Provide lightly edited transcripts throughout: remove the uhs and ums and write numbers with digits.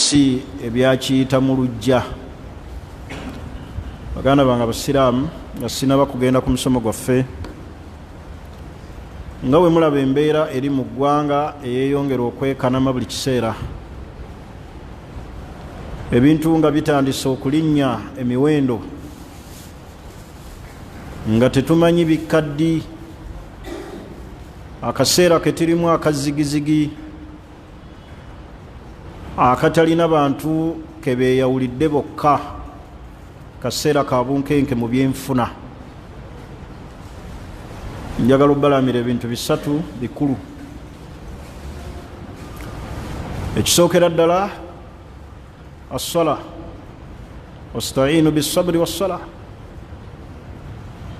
si ebyakiyita mu lujja. Baganda bange Abasiraamu nga sinaba kugenda ku musomo gwaffe, nga bwe mulaba embeera eri mu ggwanga eyeeyongera okwekanama buli kiseera. Ebintu nga bitandise okulinnya emiwendo, nga tetumanyi bikaddi, akaseera ke turimu akazigizigi akatalina bantu kebeeyawulidde bokka, kaseera ka bunkenke mu byenfuna. Njagala obbalamira ebintu bisatu bikulu. Ekisookera ddala as-sala, wasta'inu bis-sabri was-sala.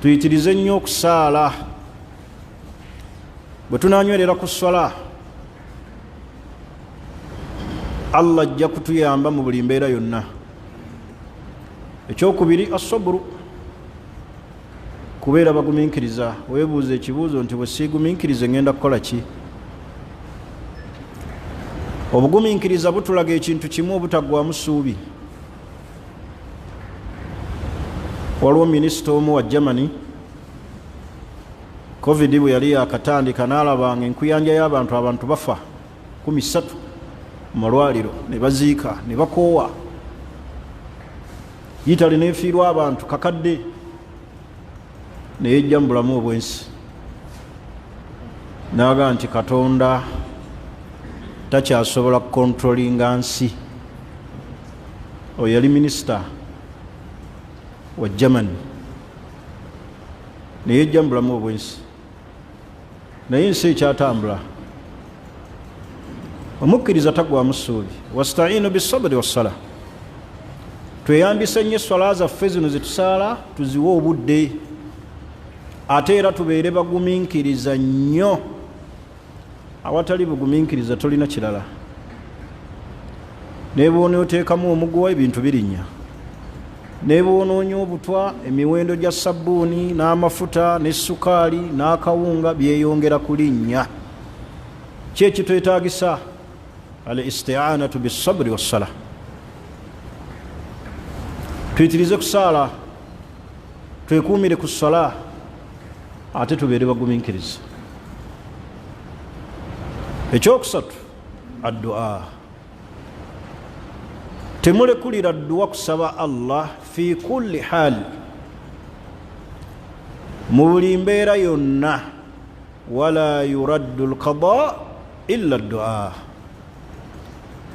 Tuyitirize nnyo okusaala. Bwe tunanywerera ku swala, Allah ajja kutuyamba mu buli mbeera yonna. Ekyokubiri as-sabru, kubeera bagumiikiriza. Weebuuza ekibuuzo nti bwe siigumiikirize ngenda kukola ki? Obugumiikiriza butulaga ekintu kimu obutaggwaamu ssuubi. Waliwo minisita omu wa Germany, COVID bwe yali yakatandika n'alabanga enkuyanja y'abantu bafa 13 mu malwaliro, ne baziika ne bakoowa. Yitali neefiirwa abantu kakadde, ne yejja mu bulamu obwensi. N'aga nti Katonda takyasobola kukontrolinga nsi. Oyo yali minisita wa Germany, ne yejja mu bulamu obwensi. Naye ensi ekyatambula. Omukkiriza taggwaamu ssuubi. Wasta'inu bis-sabri was-sala. Tweyambise nnyo esswala zaffe zino ze tusaala tuziwe obudde, ate era tubeere bagumiikiriza nnyo. Awatali bugumiikiriza tolina kirala. Ne bw'onooteekamu omuguwa ebintu birinnya. Ne bw'onoonya obutwa, emiwendo gya sabbuuni n'amafuta n'essukaali n'akawunga byeyongera kulinnya. Ki ekitwetaagisa? Al-isti'aanatu bis-sabri was-sala. Tuyitirize kusaala, twekuumire ku ssala, ate tubeere bagumiikiriza. Ekyokusatu addu'a. Temulekulira dduwa kusaba Allah fi kulli haali, mu buli mbeera yonna. Wala yuraddu al-qadaa illa addu'a.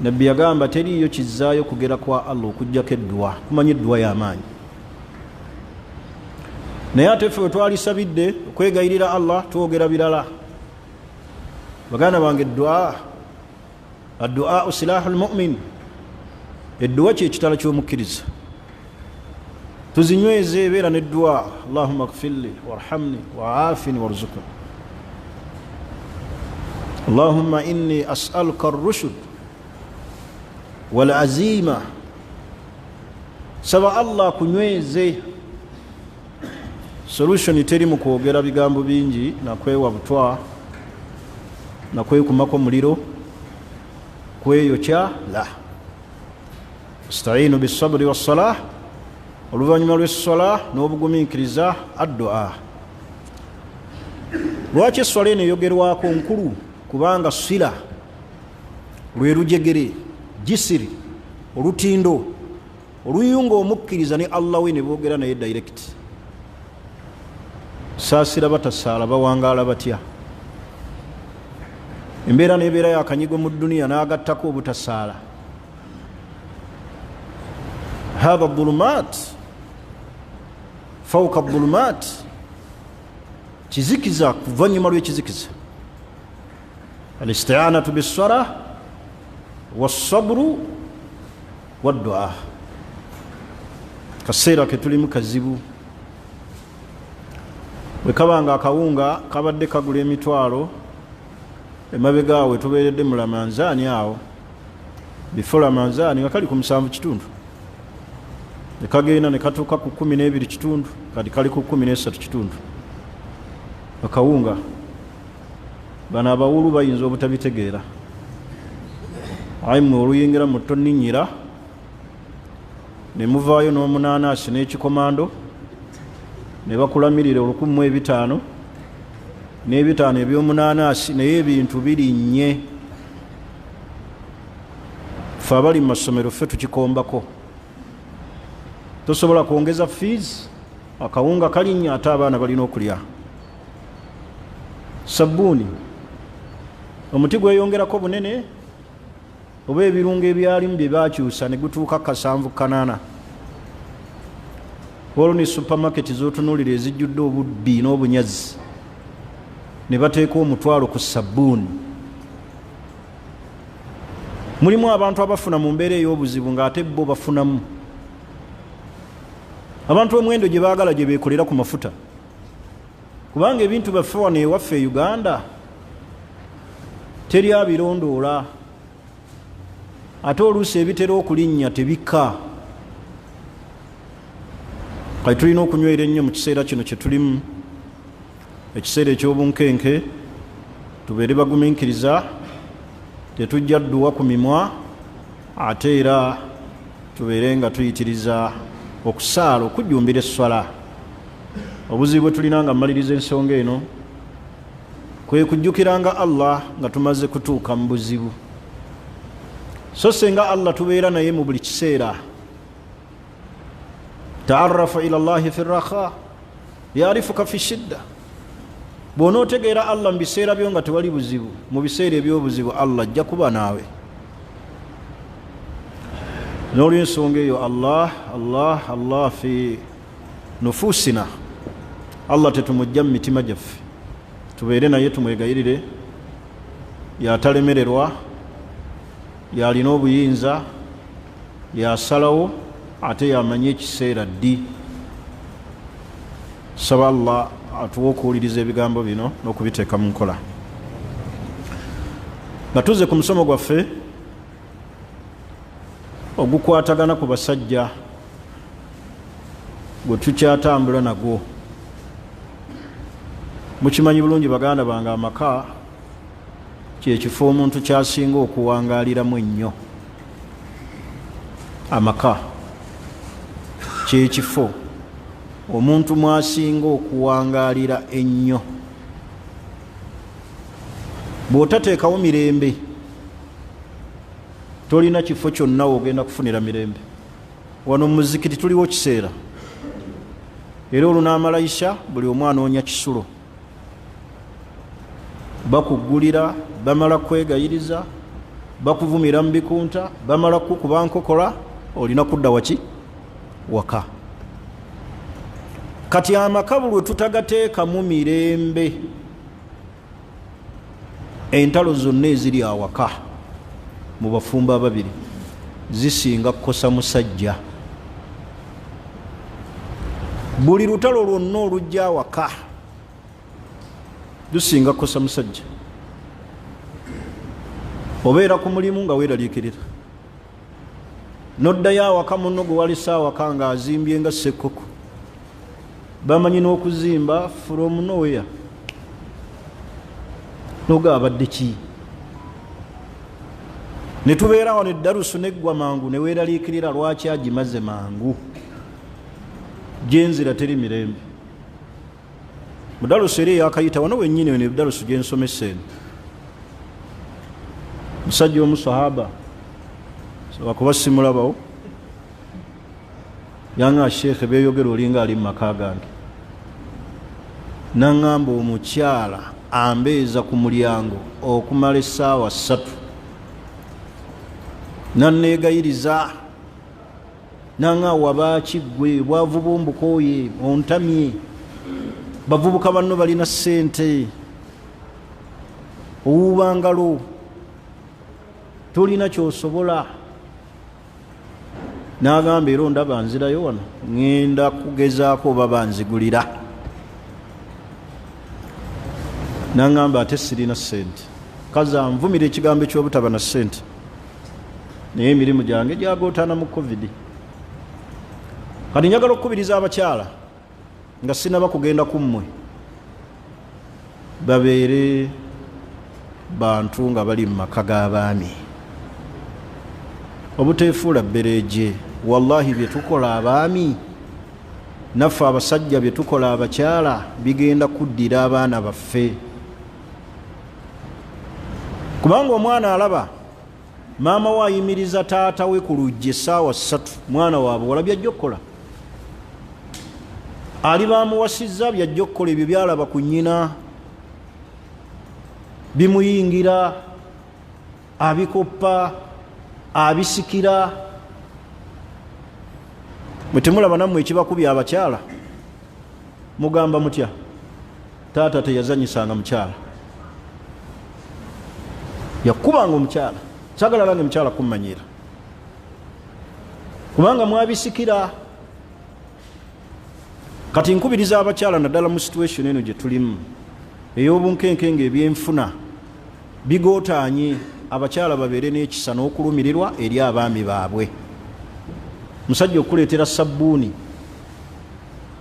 Nabbi yagamba teriiyo kizzaayo kugera kwa Allah okuggyako edduwa. Kumanyi edduwa y'amaanyi. Naye ate ffe twalisabidde okwegayirira Allah twogera birala. Baganda bange eddu'a, addu'a silahul mu'min. Edduwa kye kitala ky'omukkiriza. Tuzinyweze ebeera n'edduwa. Allahumma ighfirli warhamni wa'afini warzuqni. Allahumma inni as'aluka ar-rushd wal azima. Saba Allah kunyweze. Solution teri mu kwogera bigambo bingi na kwewa butwa na kwekumako muliro kweyokya la. Ista'inu bis-sabri was-salah. Oluvannyuma lw'essala n'obugumiikiriza addu'a. Lwaki essala eno eyogerwako nkulu? Kubanga sila lwe lujegere, jisiri, olutindo oluyunga omukkiriza ne Allah we ne boogera naye direct. Saasira batasaala bawangaala batya? Embeera n'ebeera ya Akanyigo mu dduniya n'agattako obutasaala. Hadha dhulumat fawqa dhulumat. Kizikiza kuvannyuma lw'ekizikiza. Al-isti'aanatu bis-sala was-sabru wad-du'a. Kaseera ke tulimu kazibu. Bwe kabanga akawunga kabadde kagula emitwalo, emabega awo tubeeredde mu Lamanzaani awo, bifo Lamanzaani nga kali ku 7 kitundu. Ne kagenda ne katuuka ku 12 kitundu, kati kali ku 13 kitundu. Akawunga bano abawulu bayinza obutabitegeera. ayi mmwe oluyingira mu tonninnyira ne muvaayo n'omunaanaasi n'ekikomando ne bakulamirira 1500 n'ebitaano eby'omunaanaasi naye ebintu birinnye ffe abali mu masomero ffe tukikombako tosobola kwongeza fees akawunga kalinnya ate abaana balina okulya sabbuuni omuti gweyongerako bunene oba ebirungo ebyalimu bye bakyusa ne gutuuka 7-8 olwo ne supermarket z'otunuulira ezijjudde obubbi n'obunyazi ne bateeka omutwalo ku sabbuuni. Mulimu abantu abafuna mu mbeera ey'obuzibu ng'ate bo bafunamu. Abantu omwendo gye baagala gye beekolera ku mafuta, kubanga ebintu baffe wano ewaffe e Uganda teri abirondoola, ate oluusi ebitera okulinnya tebikka. Kati tulina okunywera ennyo mu kiseera kino kye tulimu, ekiseera eky'obunkenke, tubeere bagumiikiriza, tetujja dduwa ku mimwa, ate era tubeere nga tuyitiriza okusaala okujjumbira esswala. Obuzibu bwe tulina nga mmaliriza ensonga eno kwe kujjukiranga Allah nga tumaze kutuuka mu buzibu, so senga Allah tubeera naye mu buli kiseera. Ta'arrafa ila Allahi fi rakha yarifuka fi shidda. Bw'onootegeera Allah mu biseera byo nga tewali buzibu, mu biseera eby'obuzibu Allah ajja kuba naawe. N'olw'ensonga eyo Allah fi nufusina, Allah tetumujja mu mitima gyaffe, tubeere naye tumwegayirire, yatalemererwa, yalina obuyinza, yasalawo, ate yamanye ekiseera ddi. Saba Allah atuwa okuwuliriza ebigambo bino n'okubiteeka mu nkola. Nga tuze ku musomo gwaffe ogukwatagana ku basajja gwe tukyatambula nagwo. Mukimanyi bulungi baganda bange, amaka kyekifo omuntu kyasinga okuwangaaliramu ennyo. Amaka kyekifo omuntu mwasinga okuwangaalira ennyo. Bw'otateekawo mirembe tolina kifo kyonna ogenda kufunira mirembe. Wano mu muzikiti tuliwo kiseera, era olunaamalayisha buli omu anoonya kisulo, bakuggulira, bamala kwegayiriza, bakuvumira mu bikunta, bamala kukuba nkokola, olina kudda waki? Waka. Kati amaka buli tutagateekamu mirembe, entalo zonna eziri awaka mu bafumbo ababiri zisinga kukosa musajja. Buli lutalo lwonna olujja awaka lusinga kukosa musajja. Obeera ku mulimu nga weeraliikirira, n'oddayo awaka munno gwe walisa awaka nga azimbye nga ssekkoko, bamanyi n'okuzimba from nowhere, noga abadde ki? Ne tubeera wano eddalusu neggwa mangu ne weeraliikirira lwaki agimaze mangu, gyenzira teri mirembe. Mudalusu eri yakayita wano wennyini ne dalusu gyensomesa eno, musajja omusahaba soba kuba simulabawo, yanga sheekhe beeyogera olinga ali mu maka gange, naŋŋamba omukyala ambeeza ku mulyango okumala essaawa 3, nanneegayiriza, naŋŋawa bakiggwe bwavuba ombukooye ontamye, bavubuka banno balina ssente, owuuba ngalo, tolina kyosobola. N'agamba era ondaba nzirayo wano, ŋŋenda kugezaako oba banzigulira. N'aŋŋamba ate sirina ssente, kaza nvumira ekigambo eky'obutaba na ssente, naye emirimu gyange gyagootaana mu covid. Kati njagala okukubiriza abakyala nga sinaba kugenda ku mmwe, babeere bantu nga bali mu maka g'abaami. obuteefuula bbereje. Wallahi byetukola abaami naffe abasajja byetukola abakyala bigenda kuddira abaana baffe, kubanga omwana alaba maama we ayimiriza taata we ku lujja essaawa 3, mwana waabwe wala byajja okukola. Ali bamuwasizza byajja okukola ebyo byalaba ku nnyina, bimuyingira, abikoppa, abisikira. Mwe temulaba nammwe ekibakubya abakyala mugamba mutya? Taata teyazanyisanga mukyala, yakubanga omukyala. Sagala lange mukyala kummanyira kubanga mwabisikira. Kati nkubiriza abakyala naddala mu situation eno gye tulimu ey'obunkenkenga ebyenfuna bigootaanye, abakyala babeere n'ekisa n'okulumirirwa eri abaami baabwe. Musajja okuleetera sabbuuni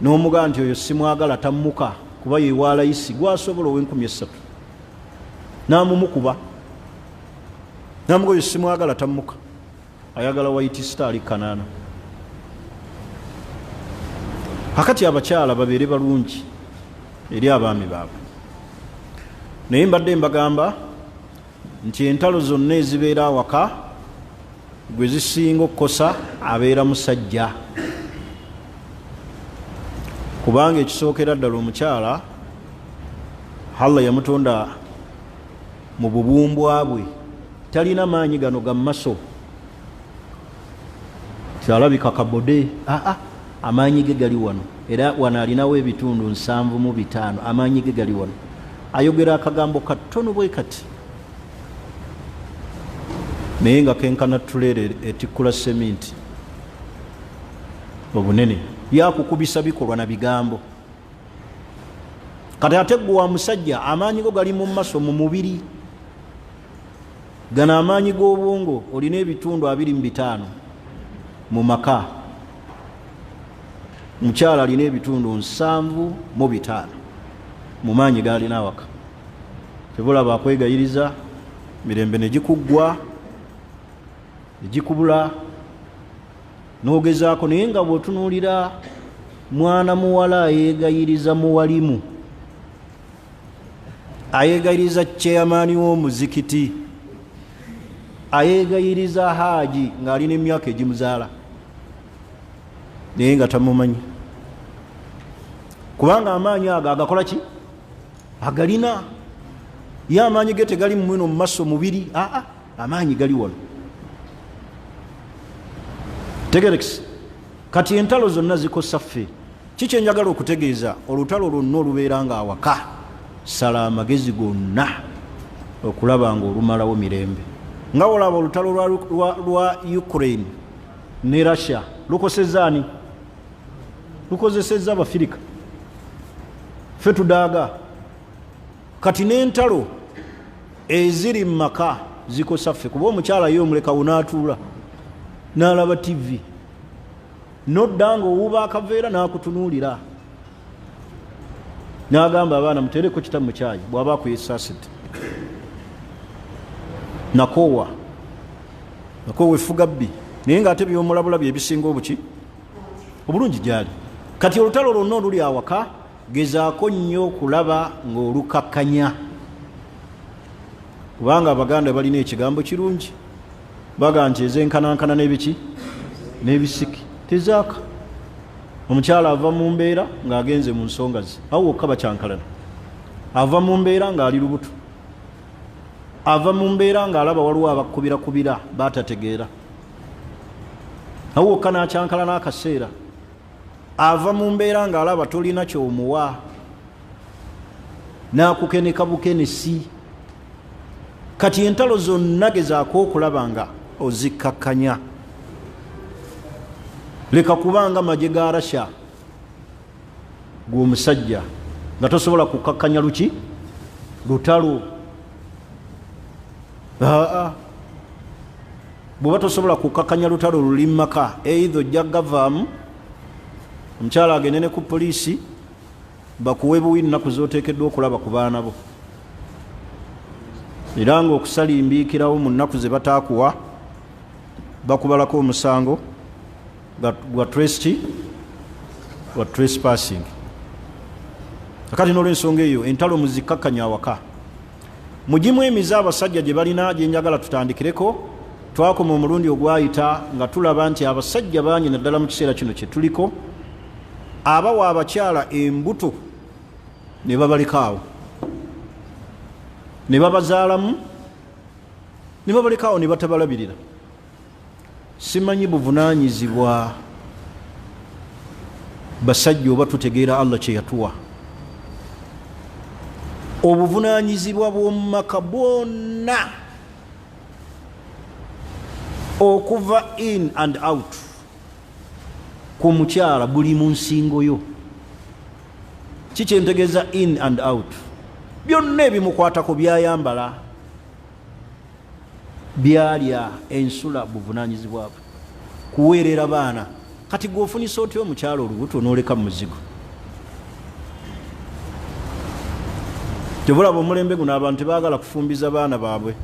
n'omugaa nti oyo simwagala tammuka kuba yewa layisi gwasobola ow'Enkumi 3, n'amumukuba namuga oyo simwagala tammuka, ayagala White Star kanaana. Hakati abakyala babeere balungi eri abaami baabwe. Naye mbadde mbagamba nti entalo zonna ezibeera awaka gwe zisinga okukosa abeera musajja, kubanga ekisookera ddala omukyala Allah yamutonda mu bubumbwa bwe, talina maanyi gano ga maso kyalabika kabode. Amaanyi ge gali wano, era wano alinawo ebitundu 7.5. Amaanyi ge gali wano. Ayogera akagambo katono bwe kati naye nga kenkana tuleere etikkula seminti obunene, yakukubisa bikolwa na bigambo. Kati ate gwe wa musajja amaanyi go gali mu maso, mu mubiri. Gano amaanyi g'obwongo olina ebitundu 25 mu maka, mukyala alina ebitundu 7.5 mu maanyi g'alina awaka. Tebulaba akwegayiriza mirembe ne gikuggwa ne gikubula n'ogezaako, naye nga bw'otunuulira mwana muwala ayeegayiriza muwalimu, ayeegayiriza chairman w'omuzikiti, ayeegayiriza haaji ng'alina emyaka egimuzaala naye nga tamumanyi, kubanga amaanyi ago agakola ki? Agalina. Ye amaanyi ge tegali mumweno mu maso mubiri, amaanyi gali wano. Tegerekisi. Kati entalo zonna zikosa ffe. Kiki njagala okutegeeza? Olutalo lwonna olubeera nga awaka, sala amagezi gonna okulaba nga olumalawo mirembe. Nga olaba olutalo lwa Ukraine ne Russia lukosezza ani? Lukozesezza Abafirika. Ffe tudaaga. Kati n'entalo eziri mu maka zikosa ffe, kuba omukyala ye omuleka wunaatuula n'alaba TV nodda nga owuba akaveera n'akutunuulira n'agamba abaana muteereko kitamu mu kyayi bw'aba akuyesaasidde. Nakoowa effugabbi, naye ng'ate by'omulabula bye bisinga obuki obulungi gyali. Kati olutalo lwonna oluli awaka gezaako nnyo okulaba ng'olukakkanya, kubanga Abaganda balina ekigambo kirungi baga nti ezenkanankana n'ebiki n'ebisiki tezaaka. Omukyala ava mu mbeera ng'agenze mu nsonga ze, awo wokka bakyankalana. Ava mu mbeera ng'ali lubuto, ava mu mbeera ng'alaba waliwo abakubirakubira batategeera, awo wokka n'akyankalana akaseera. Ava mu mbeera ng'alaba tolina ky'omuwa n'akukeneka bukenesi. Kati entalo zonna gezaako okulaba nga ozikkakkanya. Leka kubanga magye ga Russia gw'omusajja nga tosobola kukkakkanya luki lutalo. Bw'oba tosobola kukkakkanya lutalo luli mu maka, either ojja gavaamu omukyala agende ne ku poliisi bakuwe buwi nnaku z'oteekeddwa okulaba ku baana bo, era ng'okusalimbiikirawo mu nnaku ze bataakuwa bakubalako omusango gwa trespassing. Akati n'olw'ensonga eyo entalo muzikakkanya awaka. Mugimu emize abasajja gye balina gye njagala tutandikireko. Twakoma omulundi ogwayita nga tulaba nti abasajja bangi naddala mu kiseera kino kye tuliko abawa abakyala embuto ne babalekaawo ne babazaalamu ne babalekaawo ne batabalabirira. Simanyi buvunaanyizibwa basajja oba tutegeera Allah kye yatuwa. Obuvunaanyizibwa bw'omu maka bwonna okuva in and out ku mukyala buli mu nsingo yo. Kikyentegeeza in and out? Byonna ebimukwatako, byayambala, byalya, ensula, buvunaanyizibwa bwe. Kuweerera baana. Kati gwofunisa otya omukyala olubuto n'oleka mu muzigo? Tebulaba omulembe guno abantu tebaagala kufumbiza baana baabwe.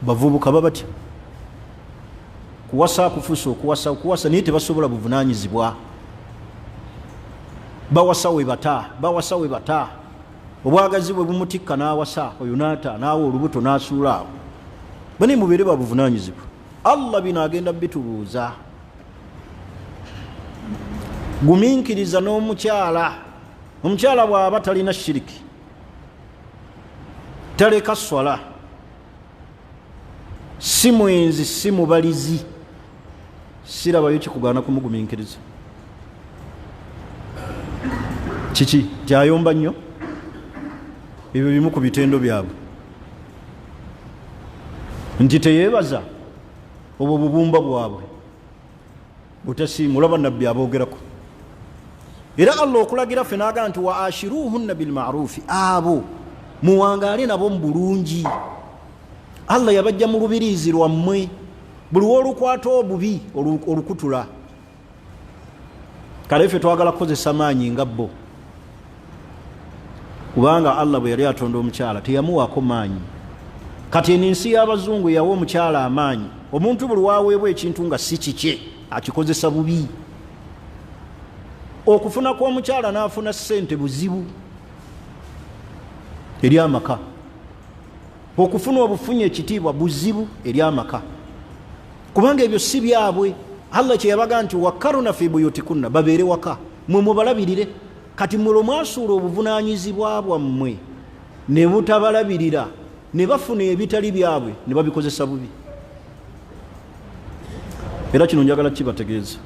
Bavubuka babatya kuwasa, kufuusa okuwasa naye tebasobola buvunaanyizibwa. Bawasa we bata, obwagazi bwe bumutikka n'awasa, oyo n'ata n'awa olubuto n'asuula awo. Bane mubeere ba buvunaanyizibwa. Allah bino agenda bitubuuza. Gumiikiriza n'omukyala. Omukyala bw'aba talina shiriki, taleka swala, si mwenzi, si mubalizi, sirabayo kikugaana kumugumiikiriza. Kiki tyayomba nnyo? Ebyo bimu ku bitendo byabwe. Nti teyeebaza obwo bubumba bwabwe butasiimulaba nabbi aboogerako. Era Allah okulagira ffe n'agamba nti wa ashiruhunna bilma'rufi, abo muwangaale nabo mu bulungi. Allah yabajja mu lubiriizi lwammwe, buli w'olukwata obubi olukutula. Kale ffe twagala kukozesa maanyi nga bo, kubanga Allah bwe yali atonda omukyala teyamuwaako maanyi. Kati ensi y'abazungu yawa omukyala amaanyi. Omuntu buli waweebwa ekintu nga si kikye akikozesa bubi. Okufuna kw'omukyala n'afuna ssente buzibu eri amaka. Okufuna obufunye ekitiibwa buzibu eri amaka, kubanga ebyo si byabwe. Allah kye yabaga nti wakaruna fi buyutikunna, babeere waka mwe mubalabirire. Kati mulo mwasuula obuvunaanyizibwa bwammwe ne butabalabirira, ne bafuna ebitali byabwe ne babikozesa bubi. Era kino njagala kibategeeza,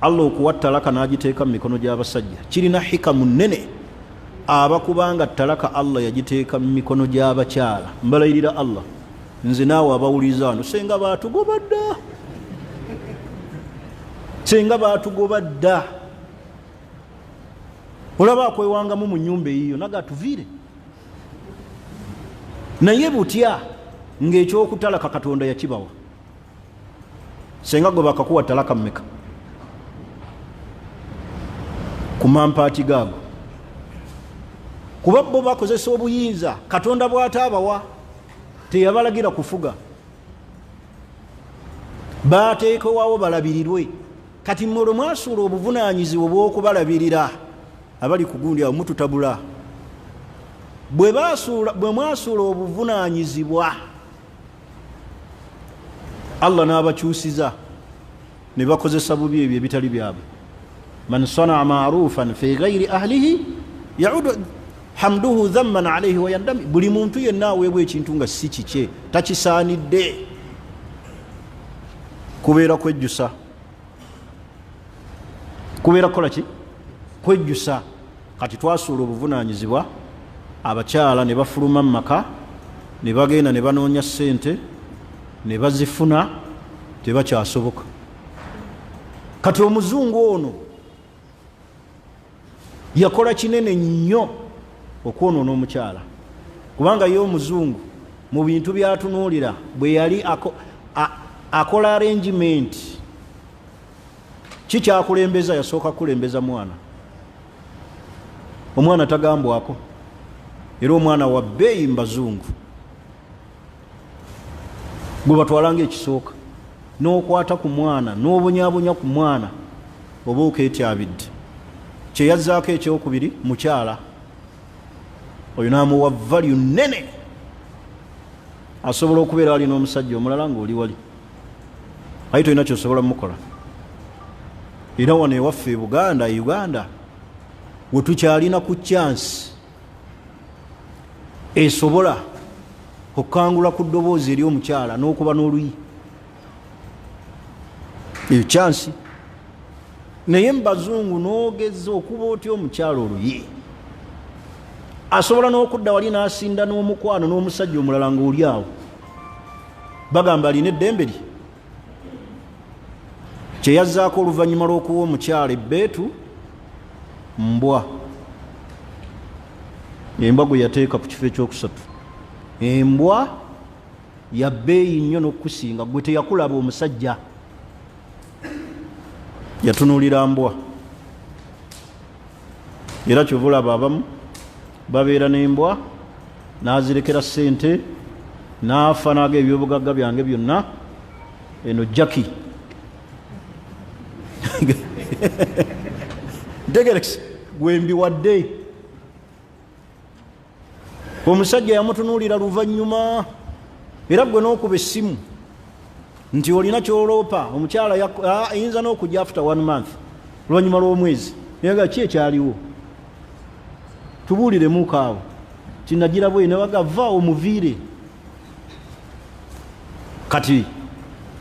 Allah okuwa talaka n'agiteeka mu mikono gy'abasajja kirina hikamu nnene. Abakubanga talaka Allah yagiteeka mu mikono gy'abakyala, mbalayirira Allah, nze naawe abawuliza wano, senga baatugoba dda, senga baatugoba dda. Olaba akwewangamu mu nnyumba eyiyo naga tuviire. Naye butya ng'ekyokutalaka Katonda yakibawa. Senga gwe bakakuwa talaka mmeka ku mampaati gaago? Kuba bo bakozesa obuyinza. Katonda bw'ataabawa teyabalagira kufuga, baateekewaawo balabirirwe. Kati mmwe mwasuula obuvunaanyizibwa bw'okubalabirira abali ku gundi awo mututabula. Bwe mwasuula obuvunaanyizibwa, Allah n'abakyusiza ne bakozesa bubi ebyo ebitali byabwe. Man sanaa ma'rufan fi ghayri ahlihi yaudu hamduhu dhamman alayhi wa yandami. Buli muntu yenna aweebwa ekintu nga si kikye takisaanidde, kubeera kwejjusa. Kubeera kukola ki? Kwejjusa. Kati twasuula obuvunaanyizibwa, abakyala ne bafuluma mu maka, ne bagenda ne banoonya ssente, ne bazifuna, tebakyasoboka. Kati omuzungu ono yakola kinene nnyo okwonoona omukyala, kubanga ye omuzungu mu bintu byatunuulira bwe yali akola arrangement, kikyakulembeza yasooka kulembeza mwana. Omwana tagambwako, era omwana wa bbeeyi mbazungu. gwe batwalanga ekisooka n'okwata ku mwana n'obonyabonya ku mwana oba okeetyabidde. Kyeyazzaako ekyokubiri mukyala oyo n'amuwa value nnene, asobola okubeera alina omusajja omulala ng'oli wali aye tolina kyosobola mukola. Era wano ewaffe Uganda wetukyalina ku chansi esobola okukangula ku ddoboozi eri omukyala n'okuba n'oluyi, eyo chansi. Naye mubazungu n'ogeza okuba otya omukyala oluyi, asobola n'okudda wali n'asinda n'omukwano n'omusajja omulala ng'oli awo, bagamba alina eddembe lye. Kyeyazzaako oluvannyuma lw'okuwa omukyala ebbeetu mbwa. Embwa gwe yateeka ku kifo ekyokusatu. Embwa ya bbeeyi nnyo n'okusinga, gwe teyakulaba omusajja, yatunuulira mbwa. Era kyova olaba abamu babeera n'embwa n'azirekera ssente n'afa n'aga ebyobugagga byange byonna, eno Jackie ntegerekese gwembiwadde. Omusajja yamutunuulira luvannyuma, era gwe n'okuba essimu nti olina kyoloopa. Omukyala ayinza n'okujja after 1 month, oluvannyuma lw'omwezi, naye ki ekyaliwo, tubuuliremuko awo kinagira bwe nebagava omuviire. Kati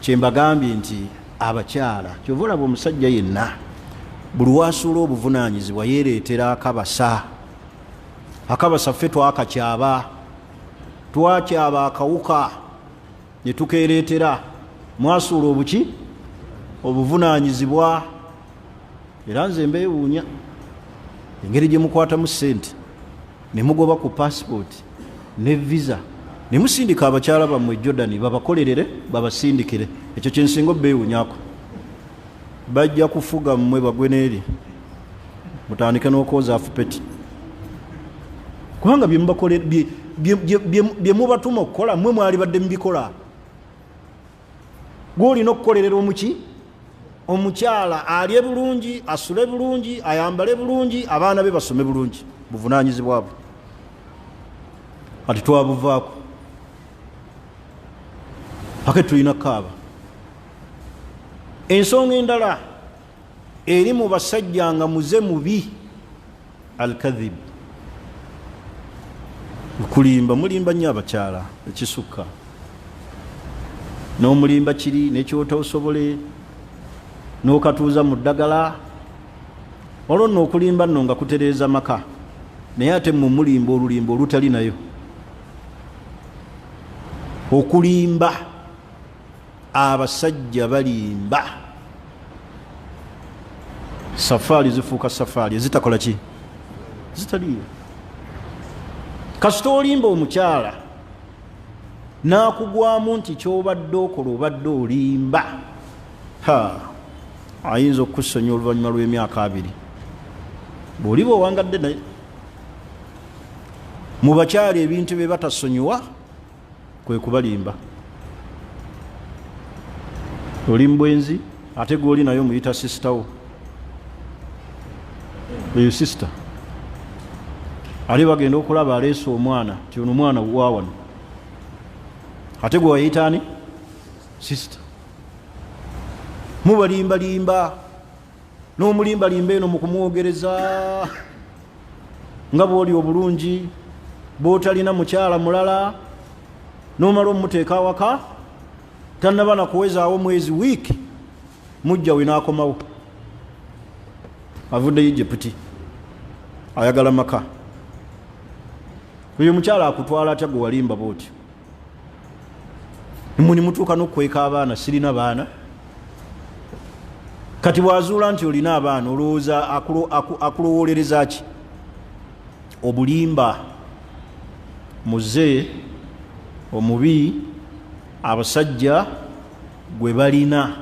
kyembagambye nti abakyala kyova olaba omusajja yenna buli wasuula obuvunaanyizibwa yeereetera akabasa. Akabasa ffe twakakyaba, twakyaba akawuka ne tukeereetera, mwasuula obuki obuvunaanyizibwa. Era nze mbeewuunya engeri gye mukwatamu ssente ne mugoba ku passport ne visa ne musindika abakyala bammwe Jordan babakolerere babasindikire. Ekyo kyensinga obbeewuunyako. Bajja kufuga mmwe bagwe n'eri mutandike n'okwoza afupeti, kubanga bye mubatuma okukola mmwe mwali badde mubikola. Gw'olina okukolerera omuki omukyala alye bulungi, asule bulungi, ayambale bulungi, abaana be basome bulungi, buvunaanyizibwa bwe. Ati twabuvaako pake tulina kaaba. Ensonga endala eri mu basajja nga muze mubi, al-kadhib, kulimba. Mulimba nnyo abakyala ekisukka, n'omulimba kiri n'ekyota osobole n'okatuuza mu ddagala. Olwo nno okulimba nno nga kutereeza maka, naye ate mu mulimba olulimba olutali nayo. Okulimba, abasajja balimba, safaali zifuuka safaali ezitakola ki, zitaliyo. Kasita olimba omukyala n'akugwamu nti kyobadde okola obadde olimba, ayinza okukusonyiwa oluvannyuma lw'emyaka 2 bw'oliba owangadde naye. Mu bakyala ebintu bye batasonyiwa kwe kubalimba. Oli mbwenzi ate gw'oli nayo muyita sisitawo, eyo sisita ali bagenda okulaba aleese omwana ti ono omwana wa wano, ate gwe wayita ani sisita. Mubalimbalimba, n'omulimbalimba eno mu kumwogereza nga bw'oli obulungi, bw'otalina mukyala mulala, n'omala omuteeka awaka, tannaba nakuwezaawo mwezi wiiki, mujja we n'akomawo, avudde Egypt, ayagala maka. Oyo mukyala akutwala atya gwe walimba bw'otyo? Mmwe mutuuka n'okukweka abaana, sirina baana. Kati bwazuula nti olina abaana olowooza akulowolereza ki? Obulimba muze omubi abasajja gwe balina,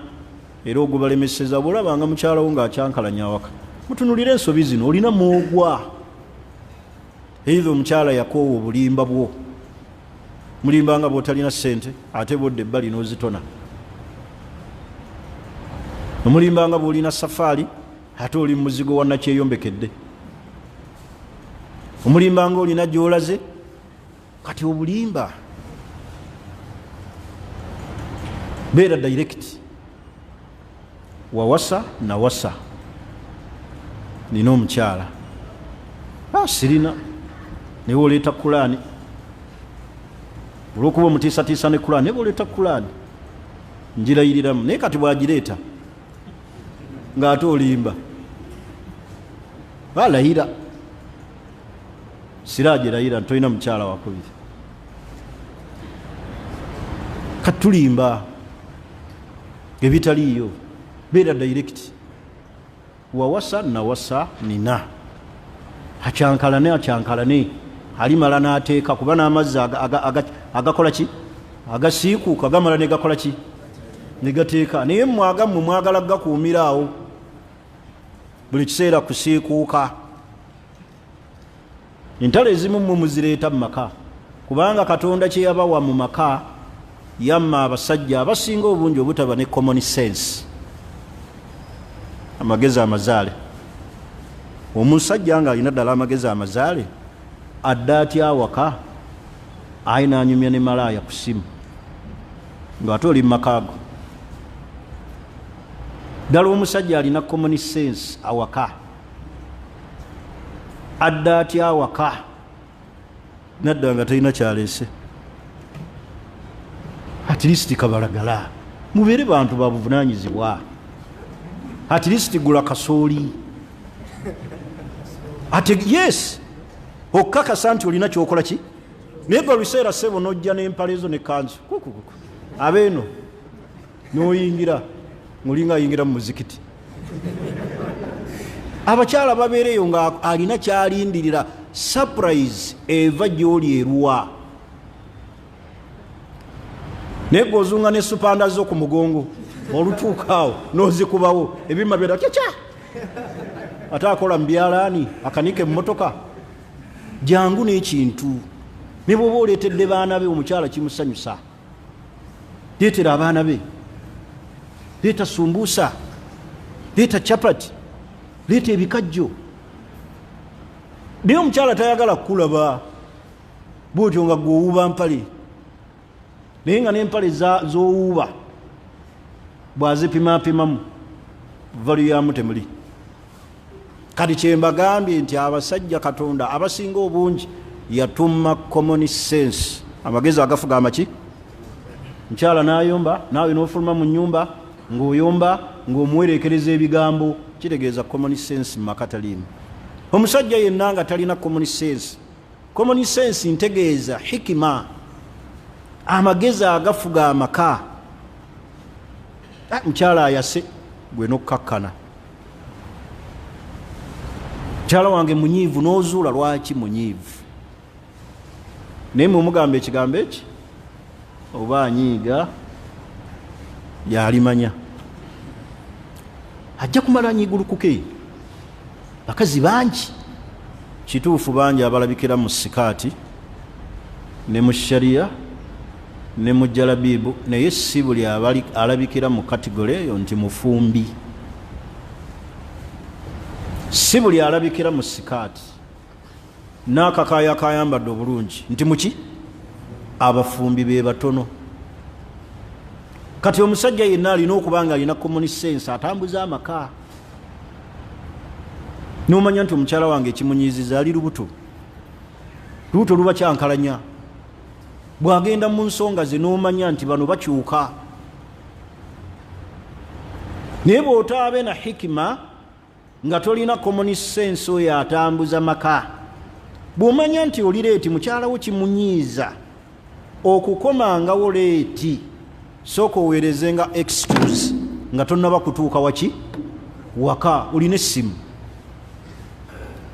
era ogwe balemeseza. Bw'olabanga mukyalawo ng'akyankalanya awaka, mutunulire ensobi zino, olina mwogwa. Either omukyala yakoowa obulimba bwo mulimbanga bwotalina ssente ate bodde ebbali n'ozitona, omulimbanga bwolina safaari ate oli muzigo wannakyeyombekedde, omulimbanga olina gyolaze. Kati obulimba beera direct, wawasa nawasa, nina omukyala sirina, naye oleeta kulaani, olwokuba omutiisatiisa ne kulaani, naye boleeta kulaani njirayiriramu, naye kati bwagireeta ng'ate olimba alayira, siragirayira ntolina mukyala wakubiri. Kati tulimba ebitaliiyo, beera direct, wawasa nawasa nina, acyankalane alimala n'ateeka, kuba n'amazzi agakola ki, agasiikuuka gamala ne gakola ki, ne gateeka. Naye mwagammwe mwagala gakuumira awo buli kiseera kusiikuuka. Entalo ezimu mmwe muzireeta mu maka, kubanga Katonda kye yabawa mu maka yamma abasajja abasinga obungi obutaba ne common sense, amagezi amazaale. Omusajja nga alina ddala amagezi amazaale adda atya awaka ayina anyumya ne malaaya ku ssimu ng'ate oli mu makaago. Ddala omusajja alina common sense awaka adda atya awaka nadda nga talina kyaleese. At least kabalagala mubeere bantu babuvunaanyizibwa, at least gula kasooli, ate yes okakasa nti olina kyokola ki, naye gwe luseera ssebo n'ojja n'empale zo ne kanzu abeeno n'oyingira mulinga ayingira mu muzikiti. Abakyala babeereyo nga alina kyalindirira, surprise eva gy'oli eruwa, naye gwe ozunga ne supanda zo ku mugongo olutuukaawo n'ozikubawo ebima byera kyaca ate akola mu byalaani akanike mu motoka jangu n'ekintu. Ne bw'oba oleetedde baana be omukyala kimusanyusa, leetera abaana be, leeta sumbuusa, leeta chapati, leeta ebikajjo. Naye omukyala tayagala kukulaba bw'otyo nga gw'owuuba mpale, naye nga n'empale z'owuuba bw'azipimapimamu valu yamu temuli. Kati kyembagambye nti abasajja Katonda abasinga obungi yatumma common sense, amagezi agafuga amaki. Mukyala n'ayomba, naawe n'ofuluma mu nnyumba ng'oyomba ng'omuwerekereza ebigambo, kitegeeza common sense mu maka taliimu. Omusajja yenna nga talina common sense, common sense ntegeeza hikima, amagezi agafuga amaka. Mukyala ayase gwe n'okkakkana, mukyala wange munyiivu, n'ozuula lwaki munyiivu. Naye mumugamba ekigambo eki oba anyiiga yalimanya, ajja kumala anyiigulukuke. Bakazi bangi kituufu bangi abalabikira mu sikaati ne mu shariya ne mu jalabibu, naye si buli alabikira mu kategole eyo nti mufumbi. Si buli alabikira mu sikaati n'akakaaya kayambadde obulungi nti muki, abafumbi be batono. Kati omusajja yenna alina okuba nga alina common sense, atambuza amaka. N'omanya nti omukyala wange ekimunyiiziza ali lubuto, lubuto luba kyankalanya. Bw'agenda mu nsonga ze n'omanya nti bano bakyuka. Naye bw'otaabe na hikima nga tolina common sense oyo atambuza maka, bw'omanya nti oli leeti mukyalawo kimunyiiza, okukomangawo leeti sooka oweerezenga excuse nga tonnaba kutuuka waki waka, olina essimu.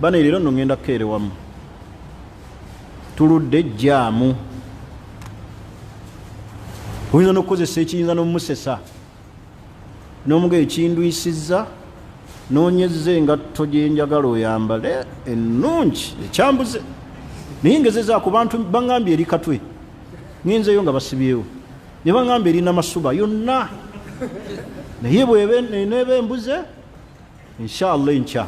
Bana leero nno ngenda kukeere wamu, tuludde jjaamu, oyinza n'okukozesa ekiyinza n'omusesa n'omuga ekindwisizza noonyezza engatto gyenjagala oyambale ennungi ekyambuze, naye ngezeza ku bantu baŋŋambye eri katwe ngenzeyo nga basibyewo ne baŋŋamba erina masuba yonna naye bw'eba embuze inshallah enkya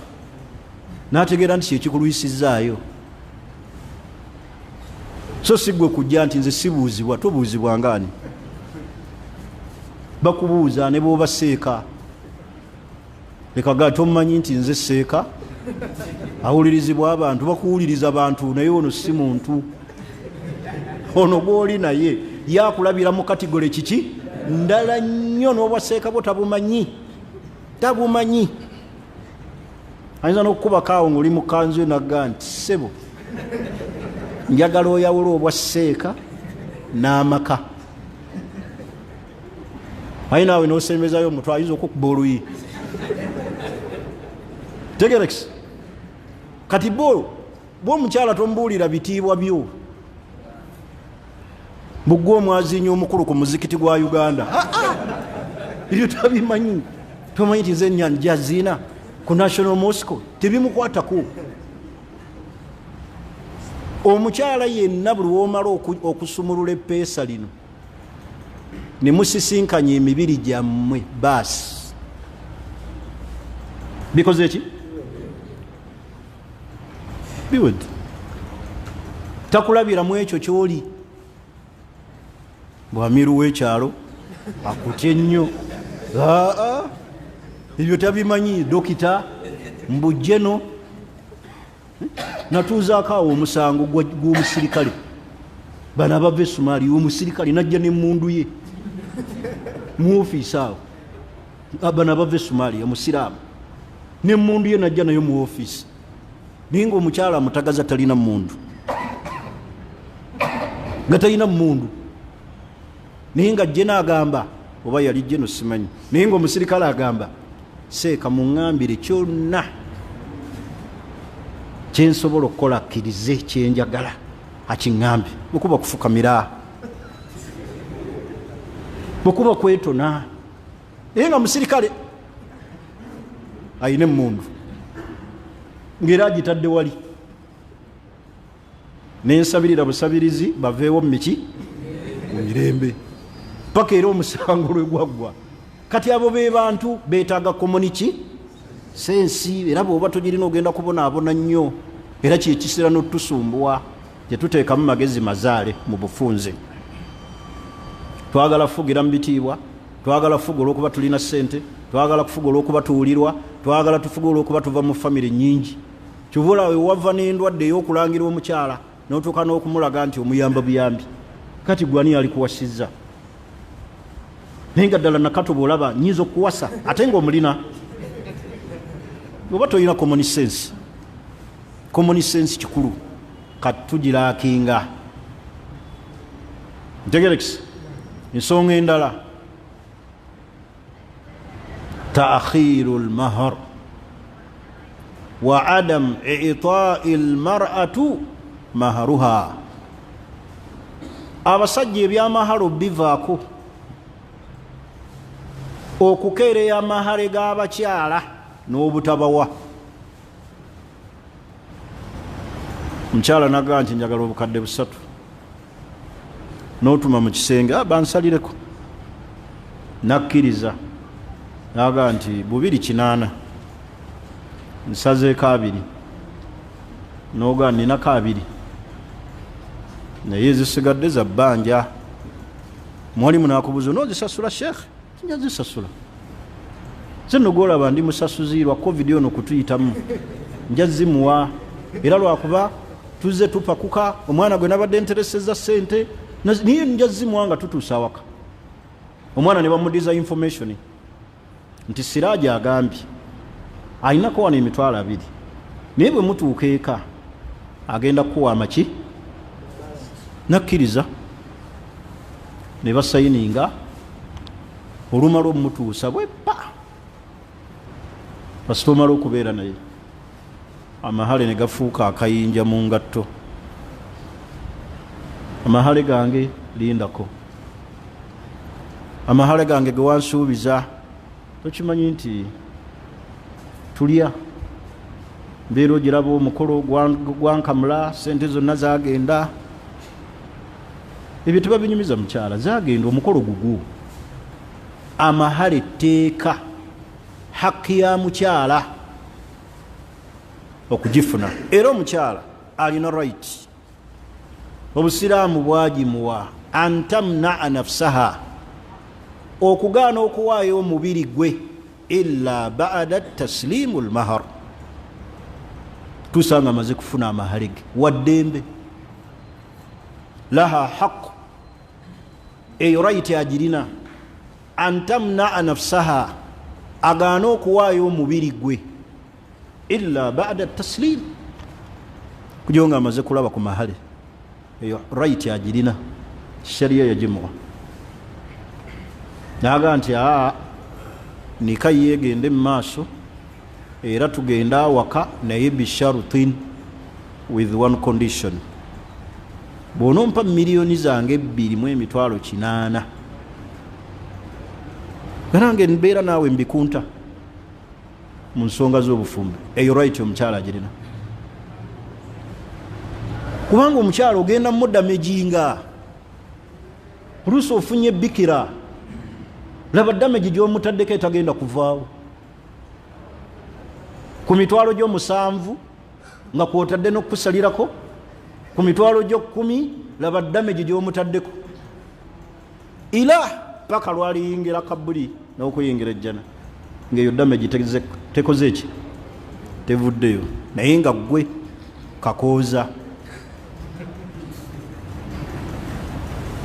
n'ategeera nti kyekikulwisizaayo. So si gwe kujja nti nze sibuuzibwa, tobuuzibwa ngaani? Bakubuuza ne bw'oba seeka, leka gaa tomumanyi nti nze seeka awulirizibwa abantu, bakuwuliriza abantu naye ono si muntu. Ono gw'oli naye yakulabira mu katigole kiki ndala nnyo, n'obwaseeka bwo tabumanyi. Ayinza n'okukubako awo ng'oli mu kanzu nagga nti ssebo njagala oyawula obwaseeka n'amaka. Aye naawe n'osembezayo omutwe ayinza okukuba oluyi. Tegerekisi kati bw'omukyala tomubuulira bitiibwa byo, bugwe omwazinyi omukulu ku muzikiti gwa Uganda ebyo tabimanyi. Tomanyi nti nze nnyanja zina ku National Mosque tebimukwatako. Omukyala yenna buli womala okusumulula eppeesa lino ne musisinkanya emibiri gyammwe baasi bikoze ki? Biwedde. Takulabira mu ekyo kyoli. Bwamiru w'ekyalo akutye nnyo, ebyo tabimanyi. Dokita mbujjeno natuuzaako awo omusango gw'omusirikale, bano abava Somalia, omusirikale najja n'emmundu ye mu ofiisi awo, bano abava Somalia, musiraamu, n'emmundu ye najja nayo mu ofiisi. Naye ng'omukyala amutagaza talina mmundu, nga talina mmundu, naye nga jje n'agamba, oba yali jje no simanyi, naye ng'omusirikale agamba seeka muŋŋambire kyonna kyensobola okukola akkirize kyenjagala akiŋŋambe. Bwekuba kufukamira, bwekuba kwetona, naye nga musirikale ayina emmundu ng'era agitadde wali. Nensabirira busabirizi baveewo mu miki mu mirembe paka era omusango lwe gwaggwa. Kati abo be bantu beetaaga community sensi, era bw'oba togirina ogenda kubonaabona nnyo, era kyekisira n'otusumbuwa tetuteekamu magezi mazaale mu bufunze. Twagala kufugira mu bitiibwa, twagala kufuga olw'okuba tulina ssente, twagala kufuga olw'okuba tuwulirwa, twagala tufuga olw'okuba tuva mu famire nnyingi. Kyovula we wava n'endwadde ey'okulangira omukyala n'otuuka n'okumulaga nti omuyamba buyambi. Kati gwani alikuwasizza? Naye nga ddala nakato bw'olaba nnyinza okuwasa ate ng'omulina. Oba toyina common sense. Common sense kikulu kati tugiraakinga. Ntegerekisi. Ensonga endala, taakhiru lmahar wa adam i'taa'i lmar'atu maharuha. Abasajja ebyamahalo bivaako okukeereya amahale g'abakyala n'obutabawa. Omukyala nagaa nti njagala obukadde 3 n'otuma mu kisenge, bansalireko. Nakkiriza nagaa nti 280 nsazeeko 2 n'ogaa ninako 2 naye zisigadde za bbanja. Mwalimu n'akubuuza n'ozisasula sheekhe? Nja zisasula. Nze nno gw'olaba ndi musasuziirwa covid ono kutuyitamu nja zimuwa, era lwakuba tuzze tupakuka, omwana gwe nabadde nteresezza ssente niye nja zimuwa nga tutuusa awaka. Omwana ne bamudiza information nti Siraaji agambye ayinako wano 2,000, naye bwe mutuuka eka agenda kuwa amaki. Nakkiriza ne basayininga, olumala omutuusa bweppa pasitomala okubeera naye, amahale ne gafuuka akayinja mu ngatto. Amahale gange lindako, amahale gange ge wansuubiza, tokimanyi nti tulya mbeera ogiraba omukolo gwankamula, sente zonna zagenda. ebyo tebabinyumiza mukyala zagenda omukolo gugu amahale etteeka haki ya mukyala okugifuna era omukyala alina right obusiraamu bwagimuwa antamnaa nafsaha okugaana okuwaayo omubiri gwe illa ba'da taslimu lmahar tusanga amaze kufuna amahale ge waddembe laha haqu eyo right agirina antamnaa nafsaha agaana okuwaayo omubiri gwe illa ba'da taslim kujo nga amaze kulaba ku mahale eyo right agirina sharia yagimuwa naga nti nika yegende mu maaso era tugenda awaka naye bisharutin with one condition bw'onompa miliyoni zange 2.8 nange mbeera naawe mbikunta mu nsonga z'obufumbo eyo right omukyala agirina kubanga omukyala ogenda mudda mejinga oluusi ofunye bikira laba dameji gy'omutaddeko etagenda kuvaawo ku mitwalo gyo 7 nga kwotadde n'okusalirako ku mitwalo gyo 10 laba dameji gy'omutaddeko ila paka lwaliyingira kabuli n'okuyingira ejjana ng'eyo dameji tekoze eki tevuddeyo naye nga gwe kakooza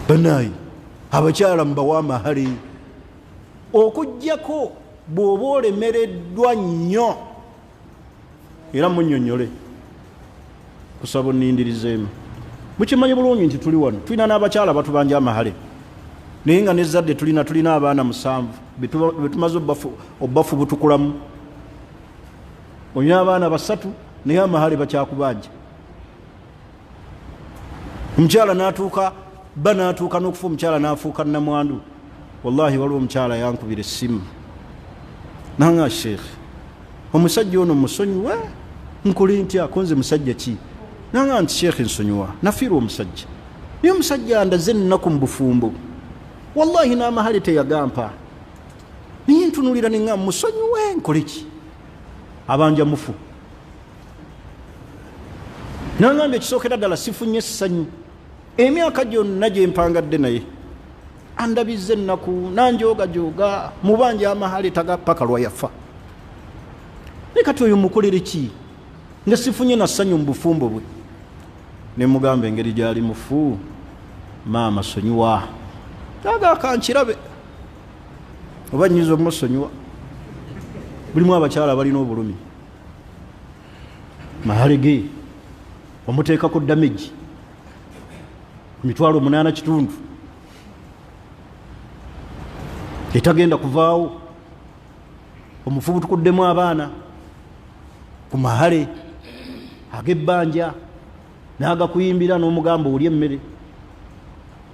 banayi abakyala mbawa amahale okujjako bw'oba olemereddwa nnyo era munnyonnyole kusaba onnindirizeemu mukimanyi bulungi nti tuli wano tulina n'abakyala batubanja amahale naye nga nezadde tulina abaana 7 betumaze obbafu butukulamu olina abaana 3 naye amahale bakyakubanja omukyala n'atuuka n'okufa omukyala n'afuuka namwandu wallahi waliwo omukyala yankubira essimu nanga sheekhe omusajja ono musonyiwa nkole ntya akonze musajja ki nanga nti sheekhe nsonyiwa nafiirwa omusajja naye omusajja andaze ennaku mu bufumbo wallahi n'amahale teyagampa naye ntunulira nenga musonyiwe nkole ki abanja mufu nangambye ekisookera ddala sifunye essanyu emyaka gyonna gye mpangadde naye andabizze ennaku nanjoogajoga mubanja amahale tagapaka lwayafa ne kati oyo mukolere ki nga sifunye na ssanyu mu bufumbo bwe ne mugamba engeri gyali mufu maama sonyiwa aga kankirabe oba nyiza omusonyiwa bulimu abakyala balina obulumi mahale ge omuteekako dameji mitwalo 8 kitundu etagenda kuvaawo omufubu tukuddemu abaana ku mahale ag'ebbanja n'agakuyimbira n'omugamba oli emmere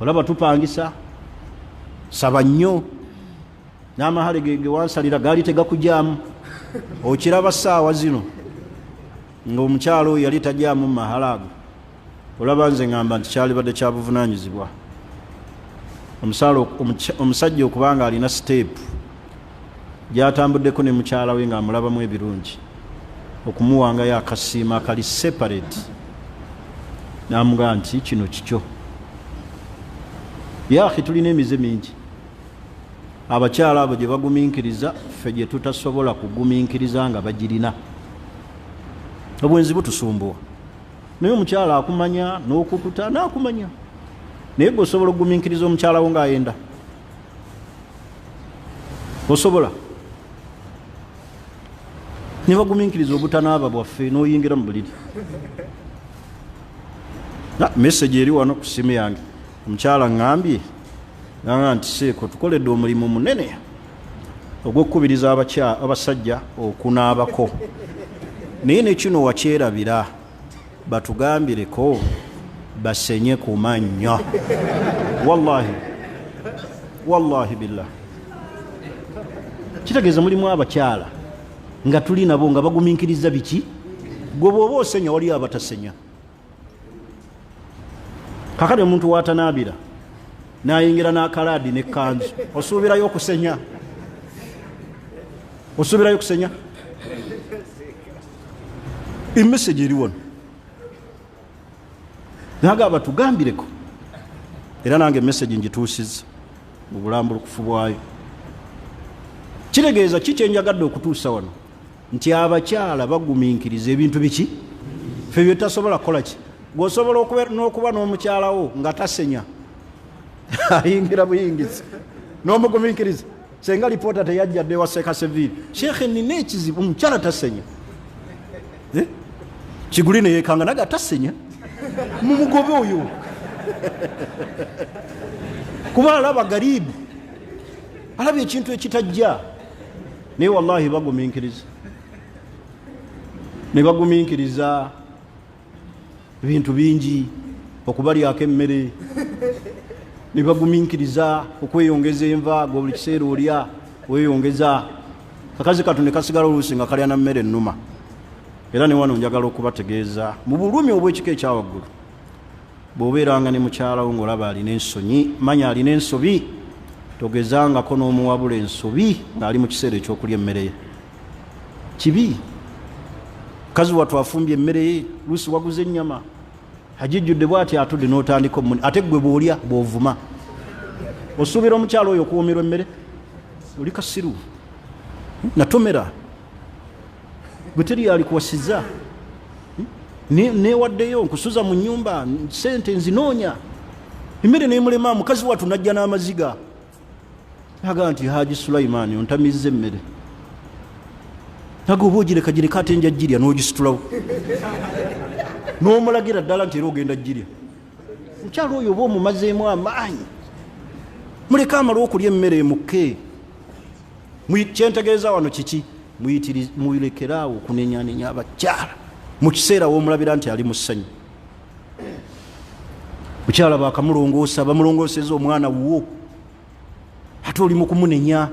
olaba tupangisa saba nnyo n'amahale ge wansalira gaali tegakujaamu okiraba ssaawa zino ng'omukyalo oyo yali tajaamu mu mahale ago olaba nze ngamba nti kyalibadde kya buvunaanyizibwa omusajja okubanga alina siteepu gyatambuddeko ne mukyala we ng'amulabamu ebirungi okumuwangayo akasiima akali separate n'amugamba nti kino kikyo yaahi tulina emize mingi abakyala abo gye bagumiikiriza ffe gye tutasobola kugumiikiriza nga bagirina obwenzi butusumbuwa naye omukyala akumanya n'okukuta n'akumanya naye gwe osobola okugumiikiriza omukyala wo ng'ayenda osobola ne bagumiikiriza obutanaaba bwaffe n'oyingira mu buliri message eri wano ku simu yange omukyala ŋŋambye nga nti seeko tukoledde omulimu munene ogw'okukubiriza abasajja okunaabako naye nekino wakyerabira batugambireko basenye ku mannyo wallahi billah kitegeeza mulimu abakyala nga tuli nabo nga bagumiikiriza biki gwe bw'oba osenya waliyo abatasenya kakati omuntu waatanaabira nayingira n'akalaadi n'ekkanzu osuubirayo okusenya osuubirayo okusenya emessage eri wano nagamba tugambireko era nange emessage ngituusiza mu bulambulukufu bwayo kitegeeza kikyenjagadde okutuusa wano nti abakyala bagumiikiriza ebintu biki fe byetasobola kukola ki gwosobola n'okuba n'omukyalawo nga tasenya ayingira buyingizi n'omugumiikiriza senga lipoota teyajjadde wa Sekaseviiri sheekhe nina ekizibu omukyala tasenya kiguli neyekanga naga tasenya mumugobe oyo kuba alaba garibu alaba ekintu ekitajja naye wallahi bagumiikiriza ne bagumiikiriza ebintu bingi okubalyako emmere ne bagumiikiriza okweyongeza enva gwe buli kiseera olya weyongeza akazi katu ne kasigala oluusi nga kalya na mmere ennuma era ne wano njagala okubategeeza mu bulumi obw'ekika ekyawaggulu bw'obeeranga ne mukyalawo ng'olaba alina ensonyi manya alina ensobi togezangako n'omuwabula ensobi ng'ali mu kiseera ekyokulya emmere ye kibi mukazi wattu afumbye emmere ye luusi waguza ennyama agijjudde bw'ati atudde n'otandika omuni ate gwe bw'olya bw'ovuma osuubira omukyalo oyo okuwoomerwa emmere oli kasiru natomera gwe teri alikuwasiza newaddeyo nkusuza mu nnyumba sente nzinoonya emmere nemulema mukazi wattu najja n'amaziga aga nti Haji Sulaimaani ontamizza emmere naga oba ogireka ate nja girya n'ogisitulawo n'omulagira ddala nti era ogenda girya mukyalo oyo oba omumazeemu amaanyi muleke amala okulya emmere emukke kyentegeeza wano kiki muyirekeraawo okunenyanenya abakyala mu kiseera w'omulabira nti ali mu ssanyu mukyala bakamulongoosa bamulongooseza omwana wuwo ate oli mu kumunenya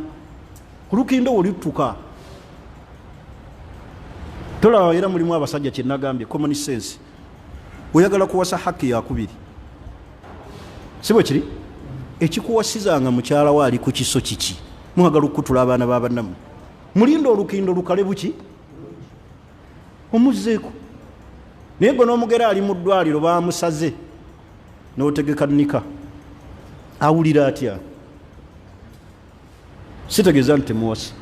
olukindo olituka tolaba era mulimu abasajja kyenagambye common sense oyagala kuwasa haki yakubiri si bwe kiri ekikuwasizanga mukyala we ali ku kiso kiki mwagala okutula abaana b'abannamu mulinda olukindo lukale buki omuzzeeko naye gwe n'omugera ali mu ddwaliro bamusaze n'otegeka nnika awulira atya sitegeeza nti temuwasa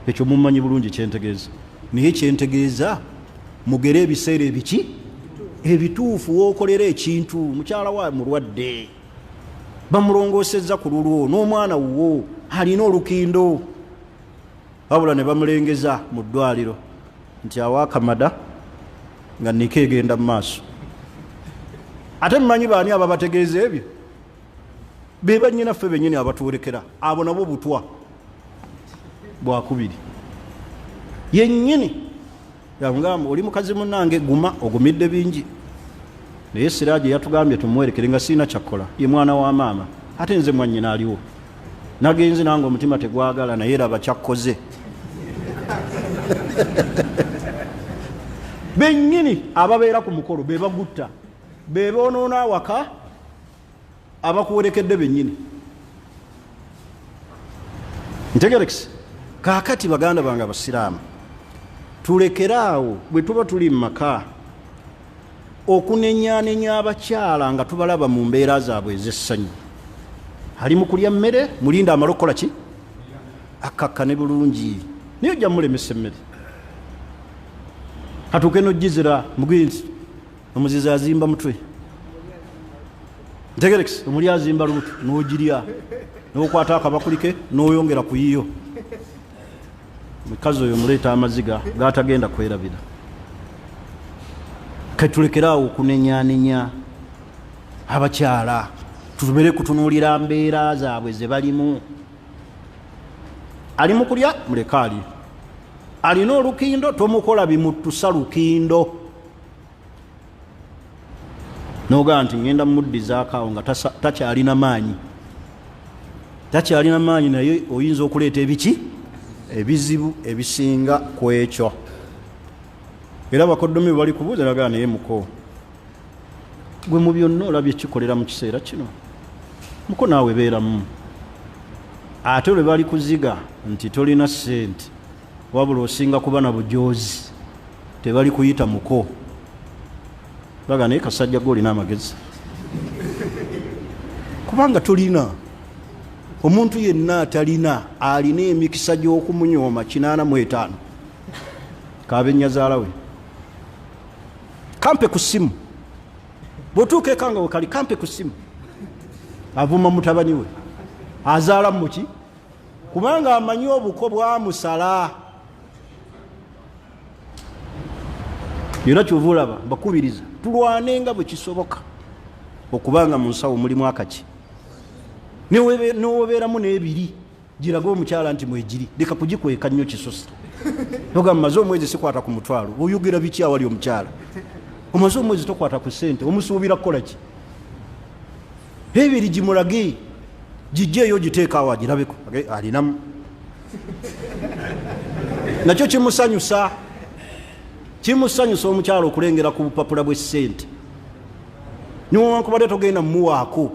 ekyo mumanyi bulungi kyentegeeza naye kyentegeeza mugere ebiseera ebiki ebituufu wookolera ekintu mukyala wa mulwadde bamulongoosezza ku lulwo n'omwana wuwo alina olukindo wabula ne bamulengeza mu ddwaliro nti awaakamada nga nika egenda mu maaso ate mumanyi baani ababategeeza ebyo be bannyinaffe bennyini abatuulekera abo nabo butwa bwakubiri yennyini yangamba oli mukazi munnange guma ogumidde bingi naye Siraaji yatugambye tumuwerekere nga siina kyakkola ye mwana wa maama ate nze mwannyina aliwo nagenze nange omutima tegwagala naye raba kyakkoze bennyini ababeera ku mukolo be bagutta be boonoona awaka abakuwerekedde bennyini ntegerekisi kaakati baganda bange abasiraamu tulekeraawo bwe tuba tuli mu maka okunenyanenya abakyala nga tubalaba mu mbeera zaabwe ez'essanyu ali mu kulya mmere mulinda amala okukola ki akakkane bulungi naye ojja mulemesa emmere katuuke n'ogizira mugenzi omuzizi azimba mutwe ntegerekisi omuli azimba lubuto n'ogirya n'okwata akabakulike n'oyongera ku yiyo mukazi oyo muleeta amaziga gaatagenda kwerabira ketulekeraawo okunenyanenya abakyala tubere kutunuulira mbeera zaabwe ze balimu ali mu kulya muleke ali alina olukindo tomukola bimuttusa lukindo nogaa nti ngenda muddizaakaawo nga takyalina maanyi naye oyinza okuleeta ebiki ebizibu ebisinga ku ekyo era bakoddomi bali kubuuza nagaa naye muko gwe mu byonna olabye kikolera mu kiseera kino muko naawe beeramu. Ate lwe bali kuziga nti tolina ssente wabula osinga kuba na bujoozi, tebali kuyita muko. Baga naye kasajja g'olina amagezi kubanga tolina. Omuntu yenna atalina alina emikisa gy'okumunyooma 85 kabenyazaala we. Kampe ku ssimu, bw'otuuka eka nga wekali kampe ku ssimu, avuma mutabani we azaala muki kubanga amanyi obuko bwamusala. Era kyova olaba mbakubiriza tulwane nga bwe kisoboka okubanga mu nsawo mulimu akaki. N'obeeramu n'ebiri giraga omukyala nti mwegiri, leka kugikweka nnyo kisosa. Nogamba maze omwezi sikwata ku mutwalo, oyogera biki awali omukyala? Omaze omwezi tokwata ku ssente, omusuubira kukola ki? Ebiri gimulage, gijjeeyo giteeka awo agirabeko, alinamu. Nakyo kimusanyusa, kimusanyusa omukyala okulengera ku bupapula bw'essente. Niwankubadde togenda mumuwaako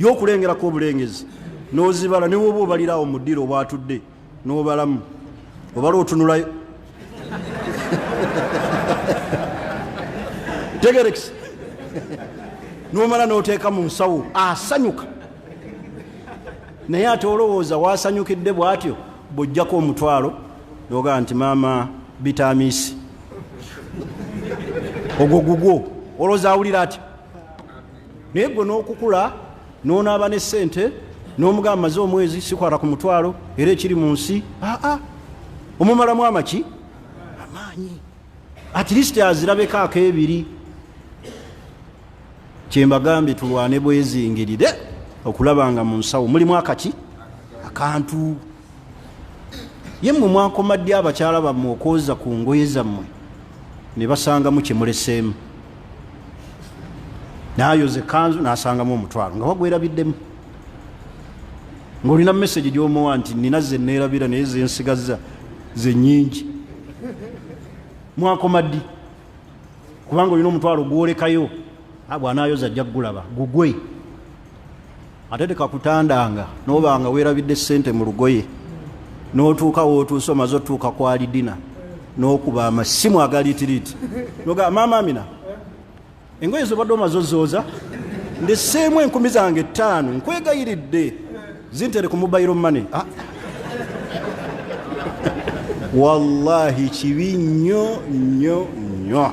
y'okulengerako obulengezi, n'ozibala ne woba obalirawo mu ddiro bw'atudde n'obalamu, obala otunulayo. Tegerekisi n'omala n'oteeka mu nsawo, asanyuka. Naye ate olowooza wasanyukidde bw'atyo bw'ojjako omutwalo n'ogaa nti maama bitamiisi, ogwo gugwo olowooza awulira atyo. Naye gwe n'okukula n'onaaba ne ssente n'omugamba maze omwezi sikwata ku mutwalo era ekiri mu nsi, omumalamu amaki amaanyi. At least azirabeko ak'ebiri. Kyembagambye tulwane bwezingirire okulaba nga mu nsawo mulimu akaki akantu. Ye mmwe mwakomadde abakyala bammwe okwoza ku ngoye zammwe ne basangamu kye muleseemu. N'ayoza ekkanzu n'asangamu omutwalo nga wagwerabiddemu, ng'olina message gy'omuwa nti nina ze neerabira naye ze nsigazza ze nnyingi. Mwakomaddi kubanga olina omutwalo gwolekayo, bw'anaayoza ajja kugulaba gugwe. Ate tekakutandanga n'obanga weerabidde ssente mu lugoye n'otuuka wootuuse omaze otuuka kwali dina n'okuba amasimu agaliitiriiti noga maama Amina, engoye zobadde omaze ozooza, ndesseemu 10,000 zange 5 nkwegayiridde zintere ku mobile money. Wallahi kibi nnyo nnyo nnyo.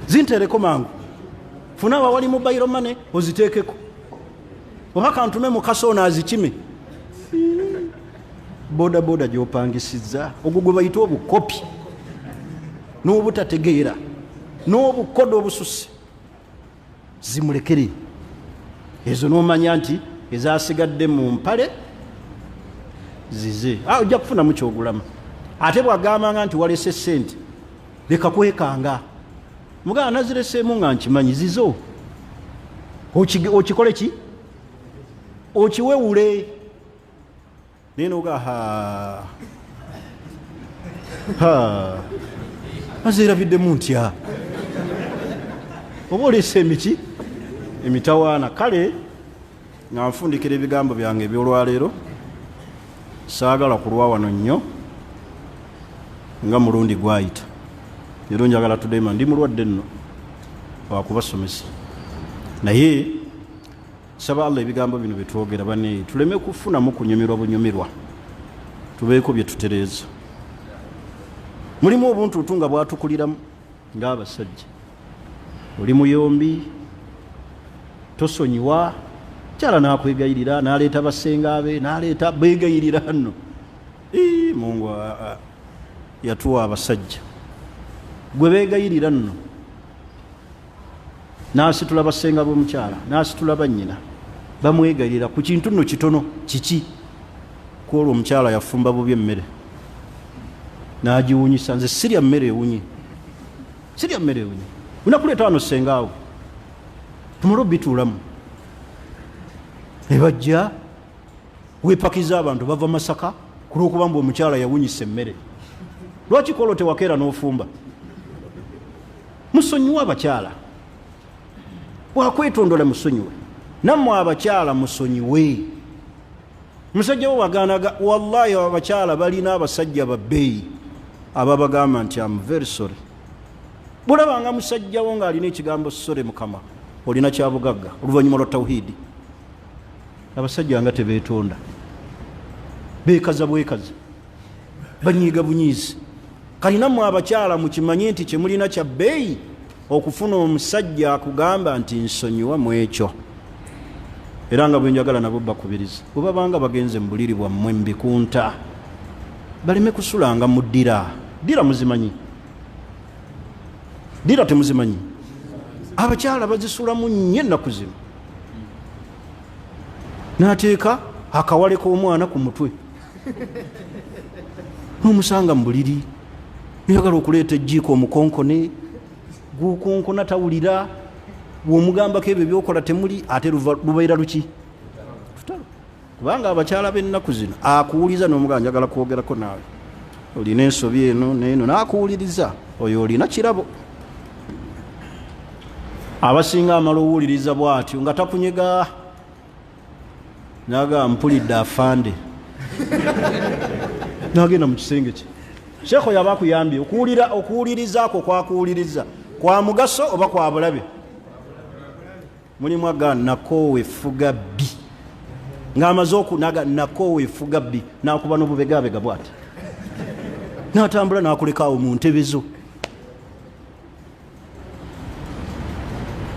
Zintereko mangu, funa wawali mobile money oziteekeko, oba kantume mu kasoona azikime. Boda boda gy'opangisizza ogwo gwe bayita obukopi n'obutategeera n'obukodo obususse, zimulekere ezo n'omanya nti ezasigadde mu mpale zize, ojja kufunamu kyogulamu. Ate bw'agambanga nti walese ssente leka kwekanga, mugana nazireseemu nga nkimanyi zizo, okikole ki, okiwewule. Naye noga azeerabiddemu ntya, oba oleese emiki emitawaana. Kale nga nfundikira ebigambo byange ebyolwaleero, saagala kulwa wano nnyo nga mulundi gwayita. Leero njagala tudema, ndi mulwadde nno wakubasomesa, naye saba Allah ebigambo bino byetwogera bane tuleme kufunamu kunyumirwa bunyumirwa, tubeeko bye tutereeza. Mulimu obuntu otunga bwatukuliramu ng'abasajja, oli muyombi, tosonyiwa, kyala n'akwegayirira, n'aleeta basenga be, n'aleeta beegayirira nno. Mungu yatuwa abasajja gwe beegayirira nno, n'asitula basenga b'omukyala, n'asitula bannyina, bamwegayirira ku kintu nno kitono. Kiki? Kwolwo omukyala yafumba bubi emmere n'agiwunyisa. Nze sirya mmere ewunye, sirya mmere ewunye. Unakuleeta wano sengaawo tumule obituulamu, ne bajja weepakiza abantu bava Masaka ku lw'okuba mbu omukyala yawunyisa emmere. Lwaki kwolwo tewakeera n'ofumba? Musonyiwe abakyala, bwakwetondola musonyiwe. nammwe abakyala musonyiwe. Musajja wo baganaga wallahi abakyala balina abasajja babbeeyi ababagamba nti am very sorry. Bulabanga musajja wo ng'alina ekigambo sorry mukama olina kyabugagga oluvannyuma lwa tawhidi. Abasajja nga tebeetonda beekaza bwekaza banyiiga bunyiizi. Kalinammwe abakyala mukimanye nti kyemulina kya bbeeyi okufuna omusajja akugamba nti nsonyiwa mu ekyo. Era nga bwe njagala nabo bakubiriza bwe babanga bagenze mu buliri bwammwe mu bikunta baleme kusulanga mu ddira. Ddira muzimanyi? Ddira temuzimanyi? Abakyala bazisulamu nnyo ennaku zino. N'ateeka akawale k'omwana ku mutwe n'omusanga mu buliri nayagala okuleeta ejjiiko omukonkone gukonkona tawulira w'omugambako ebyo byokola temuli ate lubaira luki tutalo. Kubanga abakyala b'ennaku zino akuwuliza n'omugamba njagala kwogerako naawe olina ensobi eno neeno n'akuwuliriza oyo olina kirabo. Abasinga amala owuliriza bw'atyo nga takunyega naga mpulidde afande nagenda mu kisenge kye. Sheekho yaba akuyambye okuwulirizaako kwakuwuliriza kwa mugaso oba kwa bulabe? Mulimu aga nakoowe fuga bbi ng'amaze okunaga nakoowe fuga bbi n'akuba n'obubegabega bw'ati n'atambula n'akulekaawo mu ntebe zo.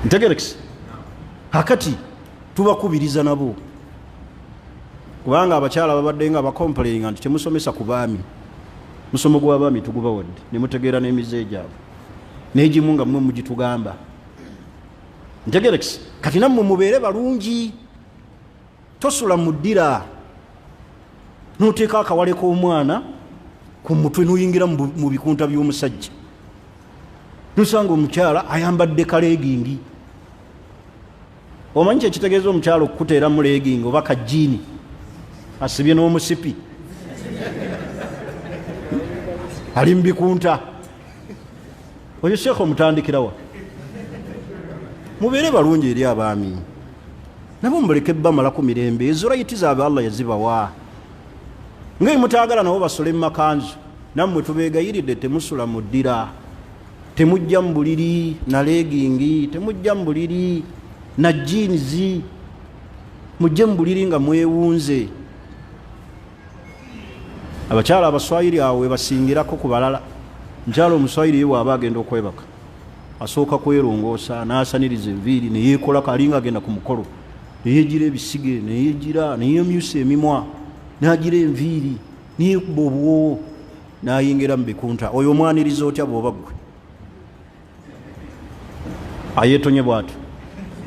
Ntegerekisi akati tubakubiriza nabo kubanga abakyala babadde nga bakomplaininga nti temusomesa ku baami. Musomo gw'abaami tugubawadde ne mutegeera n'emize gyabwe n'egimu nga mmwe mugitugamba. Ntegerekisi kati nammwe mubeere balungi tosula mu ddira n'oteeka akawale k'omwana ku mutwe n'oyingira mu bikunta by'omusajja nosanga omukyala ayambadde kaleegingi. Omanyi kyekitegeeza omukyala okukuteeramu leegingi oba kajiini asibye n'omusipi ali mu bikunta oyo sheekho mutandikirawa? Mubeere balungi eri abaami nabo muleke bamala ku mirembe ezo rayiti zaabe Allah yazibawa. Nga mutaagala nabo basole mu makanzu nammwe tubeegayiridde temusula mu ddira. Temujja mu buliri na leegingi, temujja mu buliri na jeans, mujje mu buliri nga mwewunze. Abakyala abaswayiri awo basingirako ku balala. Mukyala omuswayiri ye bw'aba agenda okwebaka asooka kwerongoosa n'asaniriza enviiri ne yeekola kalinga agenda ku mukolo ne yeegira ebisige ne yeegira ne yeemyusa emimwa n'agira enviiri ne yeekuba obuwoowo n'ayingira mu bikunta. Oyo omwaniriza otya bw'oba ggwe? Ayeetonye bw'atyo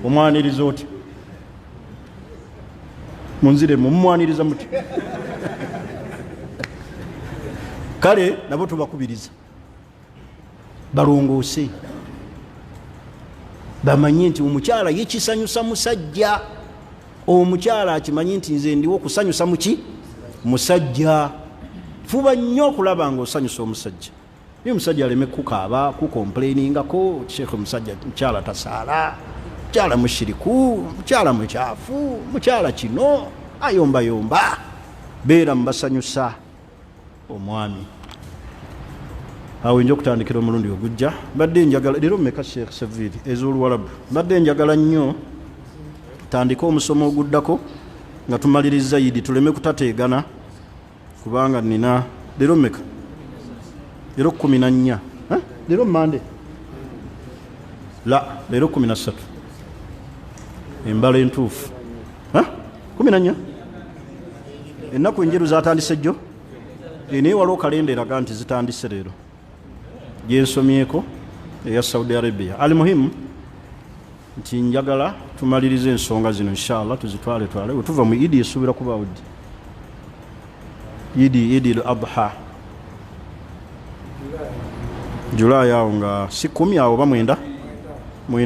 omwaniriza otya? Munzire mumwaniriza muti? Kale nabo tubakubiriza balongoose bamanye nti omukyala yekisanyusa musajja. Omukyala akimanyi nti nze ndiwo okusanyusa muki musajja. Fuba nnyo okulaba nga osanyusa omusajja. Naye omusajja aleme kukaaba kukomplainingako sheekhe omusajja mukyala tasaala, mukyala mushiriku, mukyala mukyafu, mukyala kino ayombayomba. Beera mubasanyusa omwami. Awo nja okutandikira omulundi ogujja. Mbadde njagala leero mmeka Sheikh Saviri ez'Oluwarabu. Mbadde njagala nnyo tandika omusomo oguddako nga tumaliriza Yidi tuleme kutateegana kubanga nina leero mmeka leero 14 leero Mande la leero 13 embala entuufu 14 ennaku enjeru zatandise jjo naye waliwo kalenda eraga nti zitandise leero gyensomyeko eya Saudi Arabia. Ali muhimu nti njagala tumalirize ensonga zino inshallah tuzitwale wetuva mu Idi esuubira kubaawo Idi al-Adha Julai awo nga si 10 awo oba 9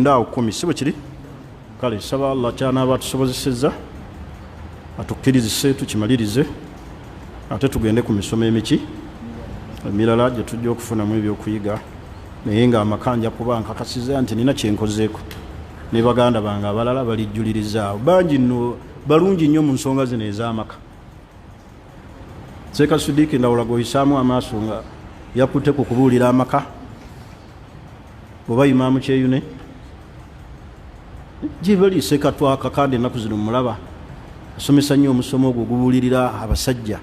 awo 10 si bwe kiri. Kale saba Allah kyanaaba atusobozesezza atukkirize tukimalirize ate tugende ku misomo emiki emirala gye tujja okufunamu ebyokuyiga naye nga amakanja kuba nkakasiza nti nina kyenkozeeko ne baganda bange abalala balijjulirizaawo bangi nno balungi nnyo mu nsonga zino ez'amaka. Seeka Sidiiki Ndawula goyisaamu amaaso nga yakutte ku kubuulira amaka oba Imaamu Kyeyune gye bali. Seeka Twaka kandi ennaku zino mulaba asomesa nnyo omusomo ogwo gubuulirira abasajja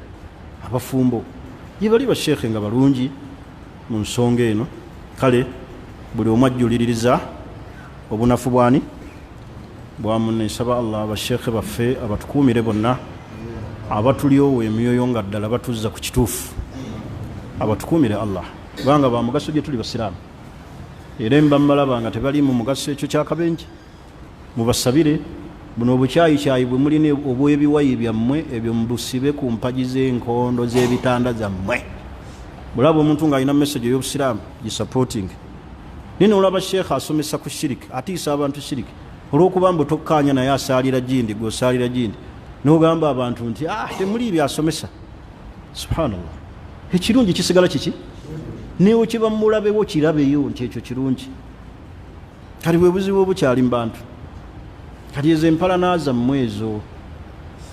abafumbo gye bali basheekhe nga balungi mu nsonga eno. Kale buli omu ajjuliririza obunafu bwani bwamunne. Nsaba Allah abasheekhe baffe abatukuumire bonna abatulyowo emyoyo nga ddala batuzza ku kituufu abatukuumire Allah kubanga ba mugaso gye tuli basiraamu era embamalaba nga tebali mu mugaso ekyo kyakabenje. Mubasabire buno obukyayikyayi bwe mulina obw'ebiwayi byammwe ebyo mubusibe ku mpagi z'enkondo z'ebitanda zammwe. Bulaba omuntu ng'alina message ey'obusiraamu gisupporting nina olaba sheekha asomesa ku shiriki atiisa abantu shiriki olw'okuba mbu tokkaanya naye asaalira gindi gw'osaalira gindi n'ogamba abantu nti temuli byasomesa. Subhanallah, ekirungi kisigala kiki? Newe kiba mulabewo kirabeyo nti ekyo kirungi. Kali bwe buzibu obukyali mu bantu, kali ezo empalana zammwe ezo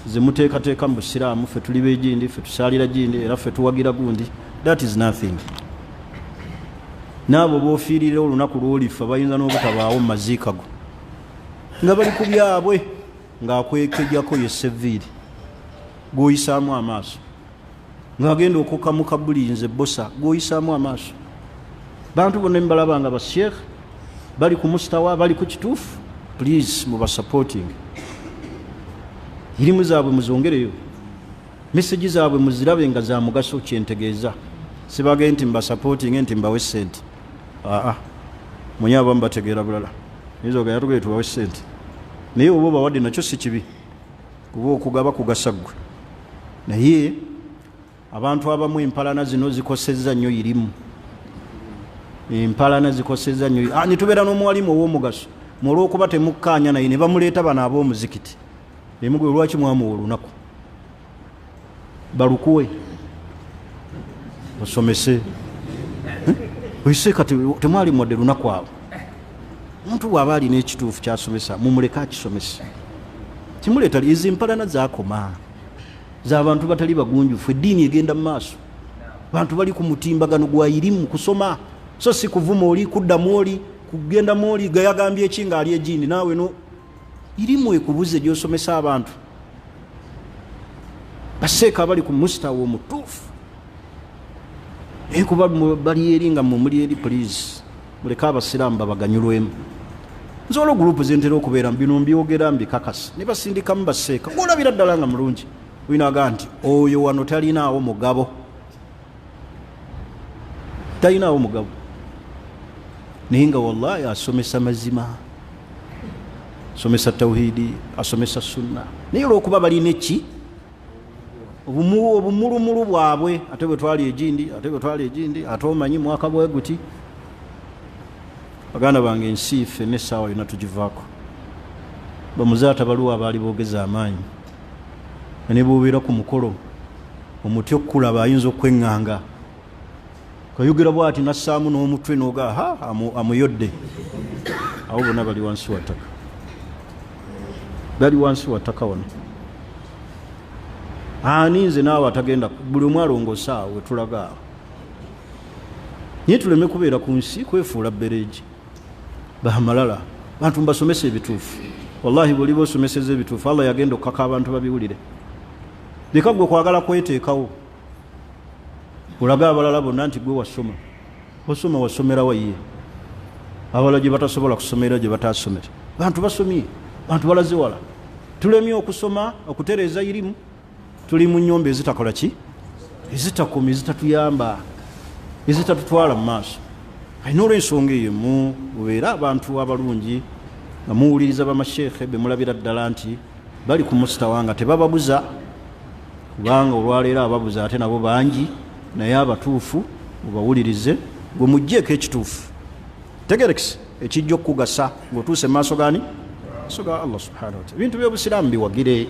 ze muteekateeka mu busiraamu, ffe tuli begindi, ffe tusaalira gindi era ffe tuwagira gundi, that is nothing. N'abo boofiirira olunaku lw'olifa bayinza n'obutabaawo mu maziika go nga bali ku byabwe ng'akwekejjako ye seviiri gw'oyisaamu amaaso, ng'agenda okukka mu kabulinze Bbosa gw'oyisaamu amaaso. Bantu bonna mbalaba nga basheekh bali ku mustawa, bali ku kituufu. Please mubasupporting. Irimu zaabwe muzongereyo, message zaabwe muzirabe nga za mugaso kyentegeeza. Sibage nti mbasupporting nti mbawe ssente. Mwenye abamu bategeera bulala. Nizo ga yatugere tubawe ssente. Naye oba bawadde nakyo si kibi kuba okugaba kugasa ggwe. Naye abantu abamu empalana zino zikosezza nnyo irimu. Empalana zikosezza nnyo. Nitubeera n'omuwalimu ow'omugaso olw'okuba temukkaanya naye ne bamuleeta bano ab'omuzikiti. Emugwe lwaki mwamuwa olunaku? Balukuwe osomese. Oyise kati temwali mwadde lunaku abo. Omuntu bw'aba alina ekituufu kyasomesa mumuleka akisomesa. Timuleeta ezi mpalana zaakoma z'abantu batali bagunjufu. Eddiini egenda mu maaso, bantu bali ku mutimbagano gwa irimu kusoma, so si kuvuma oli, kuddamu oli, kugenda mu oli gayagambye eki ng'ali egindi naawe no irimu ekubuze gy'osomesa abantu. Baseeka bali ku mustawa omutuufu. Kuba bali eri nga mumuli eri, please muleka abasiraamu babaganyulwemu. Nzola gurupu zentera okubeera mbino mbyogera mbikakasa ne basindikamu baseeka ng'olabira ddala nga mulungi. Oyinaga nti oyo wano talinaawo mugabo, talinaawo mugabo, naye nga wallahi asomesa mazima, asomesa tawhidi, asomesa sunna. Naye olw'okuba balina eki obumulumulu bwabwe, ate bwe twali egindi, ate omanyi mwaka bwe guti. Baganda bange ensi ffe n'essaawa yonna tugivaako. Bamuzaata baliwo abaali boogeza amaanyi ne bw'obeera ku mukolo omuti okulaba ayinza okweŋŋanga kayogera bw'ati nassaamu n'omutwe n'oga amuyodde. Awo bonna bali wansi wa ttaka, bali wansi wa ttaka wano. Ani nze naawe atagenda, buli omu alongoosa awo we tulaga awo. Naye tuleme kubeera ku nsi kwefuula bbereegi. Bamalala bantu mbasomesa ebituufu. Wallahi bw'oli b'osomeseza ebituufu Allah yagenda okukaka abantu babiwulire. Leka gwe kwagala kweteekawo olaga abalala bonna nti gwe wasoma. Osoma wasomera wa ye? Abalala gye batasobola kusomera gye bataasomera. Bantu basomye, bantu balaze wala. Tulemye okusoma, okutereeza irimu. Tuli mu nnyomba ezitakola ki? Ezitakoma, ezitatuyamba, ezitatutwala mu maaso. Ayina olw'ensonga eyo mubeera abantu abalungi nga muwuliriza bamasheekhe be mulabira ddala nti bali ku mustawa nga tebababuza, kubanga olwaleero ababuza ate nabo bangi, naye abatuufu mubawulirize gwe mugjeeko ekituufu. Tegerekisi ekijja okukugasa ng'otuuse mu maaso gani? Maaso ga Allah subhanahu wa ta'ala. Ebintu by'obusiraamu biwagire.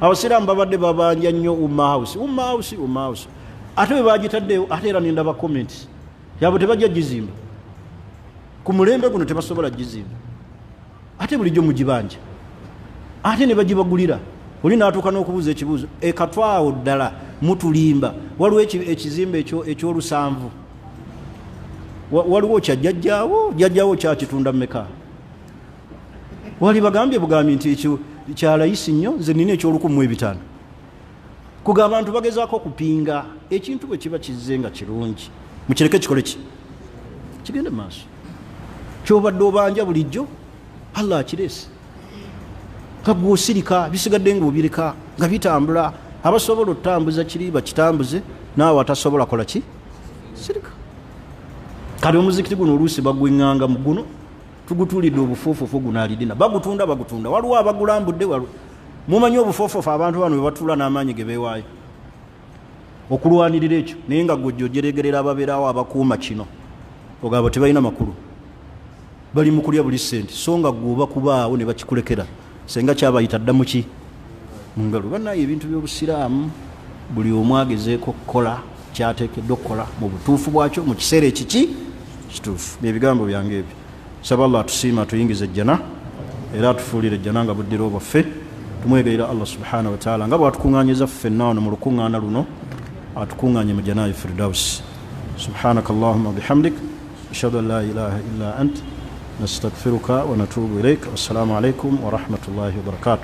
Abasiraamu babadde babanja nnyo umma house. Ate bwe bagitaddeyo ate era nendaba komenti yabwe tebajja gizimba. Ku mulembe guno tebasobola gizimba. ate bulijjo mugibanja ate ne bagibagulira oli n'atuuka n'okubuuza ekibuuzo ekatwawo ddala mutulimba waliwo ekizimbe eky'olusanvu waliwo kya jjajjaawo kyakitunda mmeka wali bagambye bugambi nti ekyo kya layisi nnyo nze nina eky'1,500 kuga abantu bagezaako kupinga ekintu bwe kiba kizze nga kirungi mukireke kikole ki kigende mu maaso kyobadde obanja bulijjo Allah akireese kagwosirika bisigadde ng'obireka nga bitambula abasobola okutambuza kiri bakitambuze naawe atasobola kola ki sirika kati omuzikiti guno oluusi bagwenganga mu guno tugutuulidde obufoofofo guno alidina bagutunda waliwo abagulambudde mumanyi obufoofofo abantu bano bwe batuula n'amaanyi ge beewaayo okulwanirira ekyo naye nga gojjo ojeregerera ababeerawo abakuuma kino ogamba tebalina makulu bali mu kulya buli ssente so nga gwoba kubaawo ne bakikulekera senga kyabayita ddamu ki mu ngalo bannaye ebintu by'obusiraamu buli omu agezeeko kukola kyateekeddwa okukola mu butuufu bwakyo mu kiseera ekiki kituufu byebigambo byange ebyo saba Allah atusiima tuyingize ejjana era atufuulire ejjana nga buddiro bwaffe tumwegayira Allah subhanahu wa ta'ala nga bwatukuŋŋaanyiza ffenna wano mu lukuŋŋaana luno atukuŋŋaanye mu janaayi firdausi subhanaka allahumma bihamdik ashhadu an la ilaha illa ant nastaghfiruka wa natubu ilayk wassalamu alaykum wa rahmatullahi wa barakatuh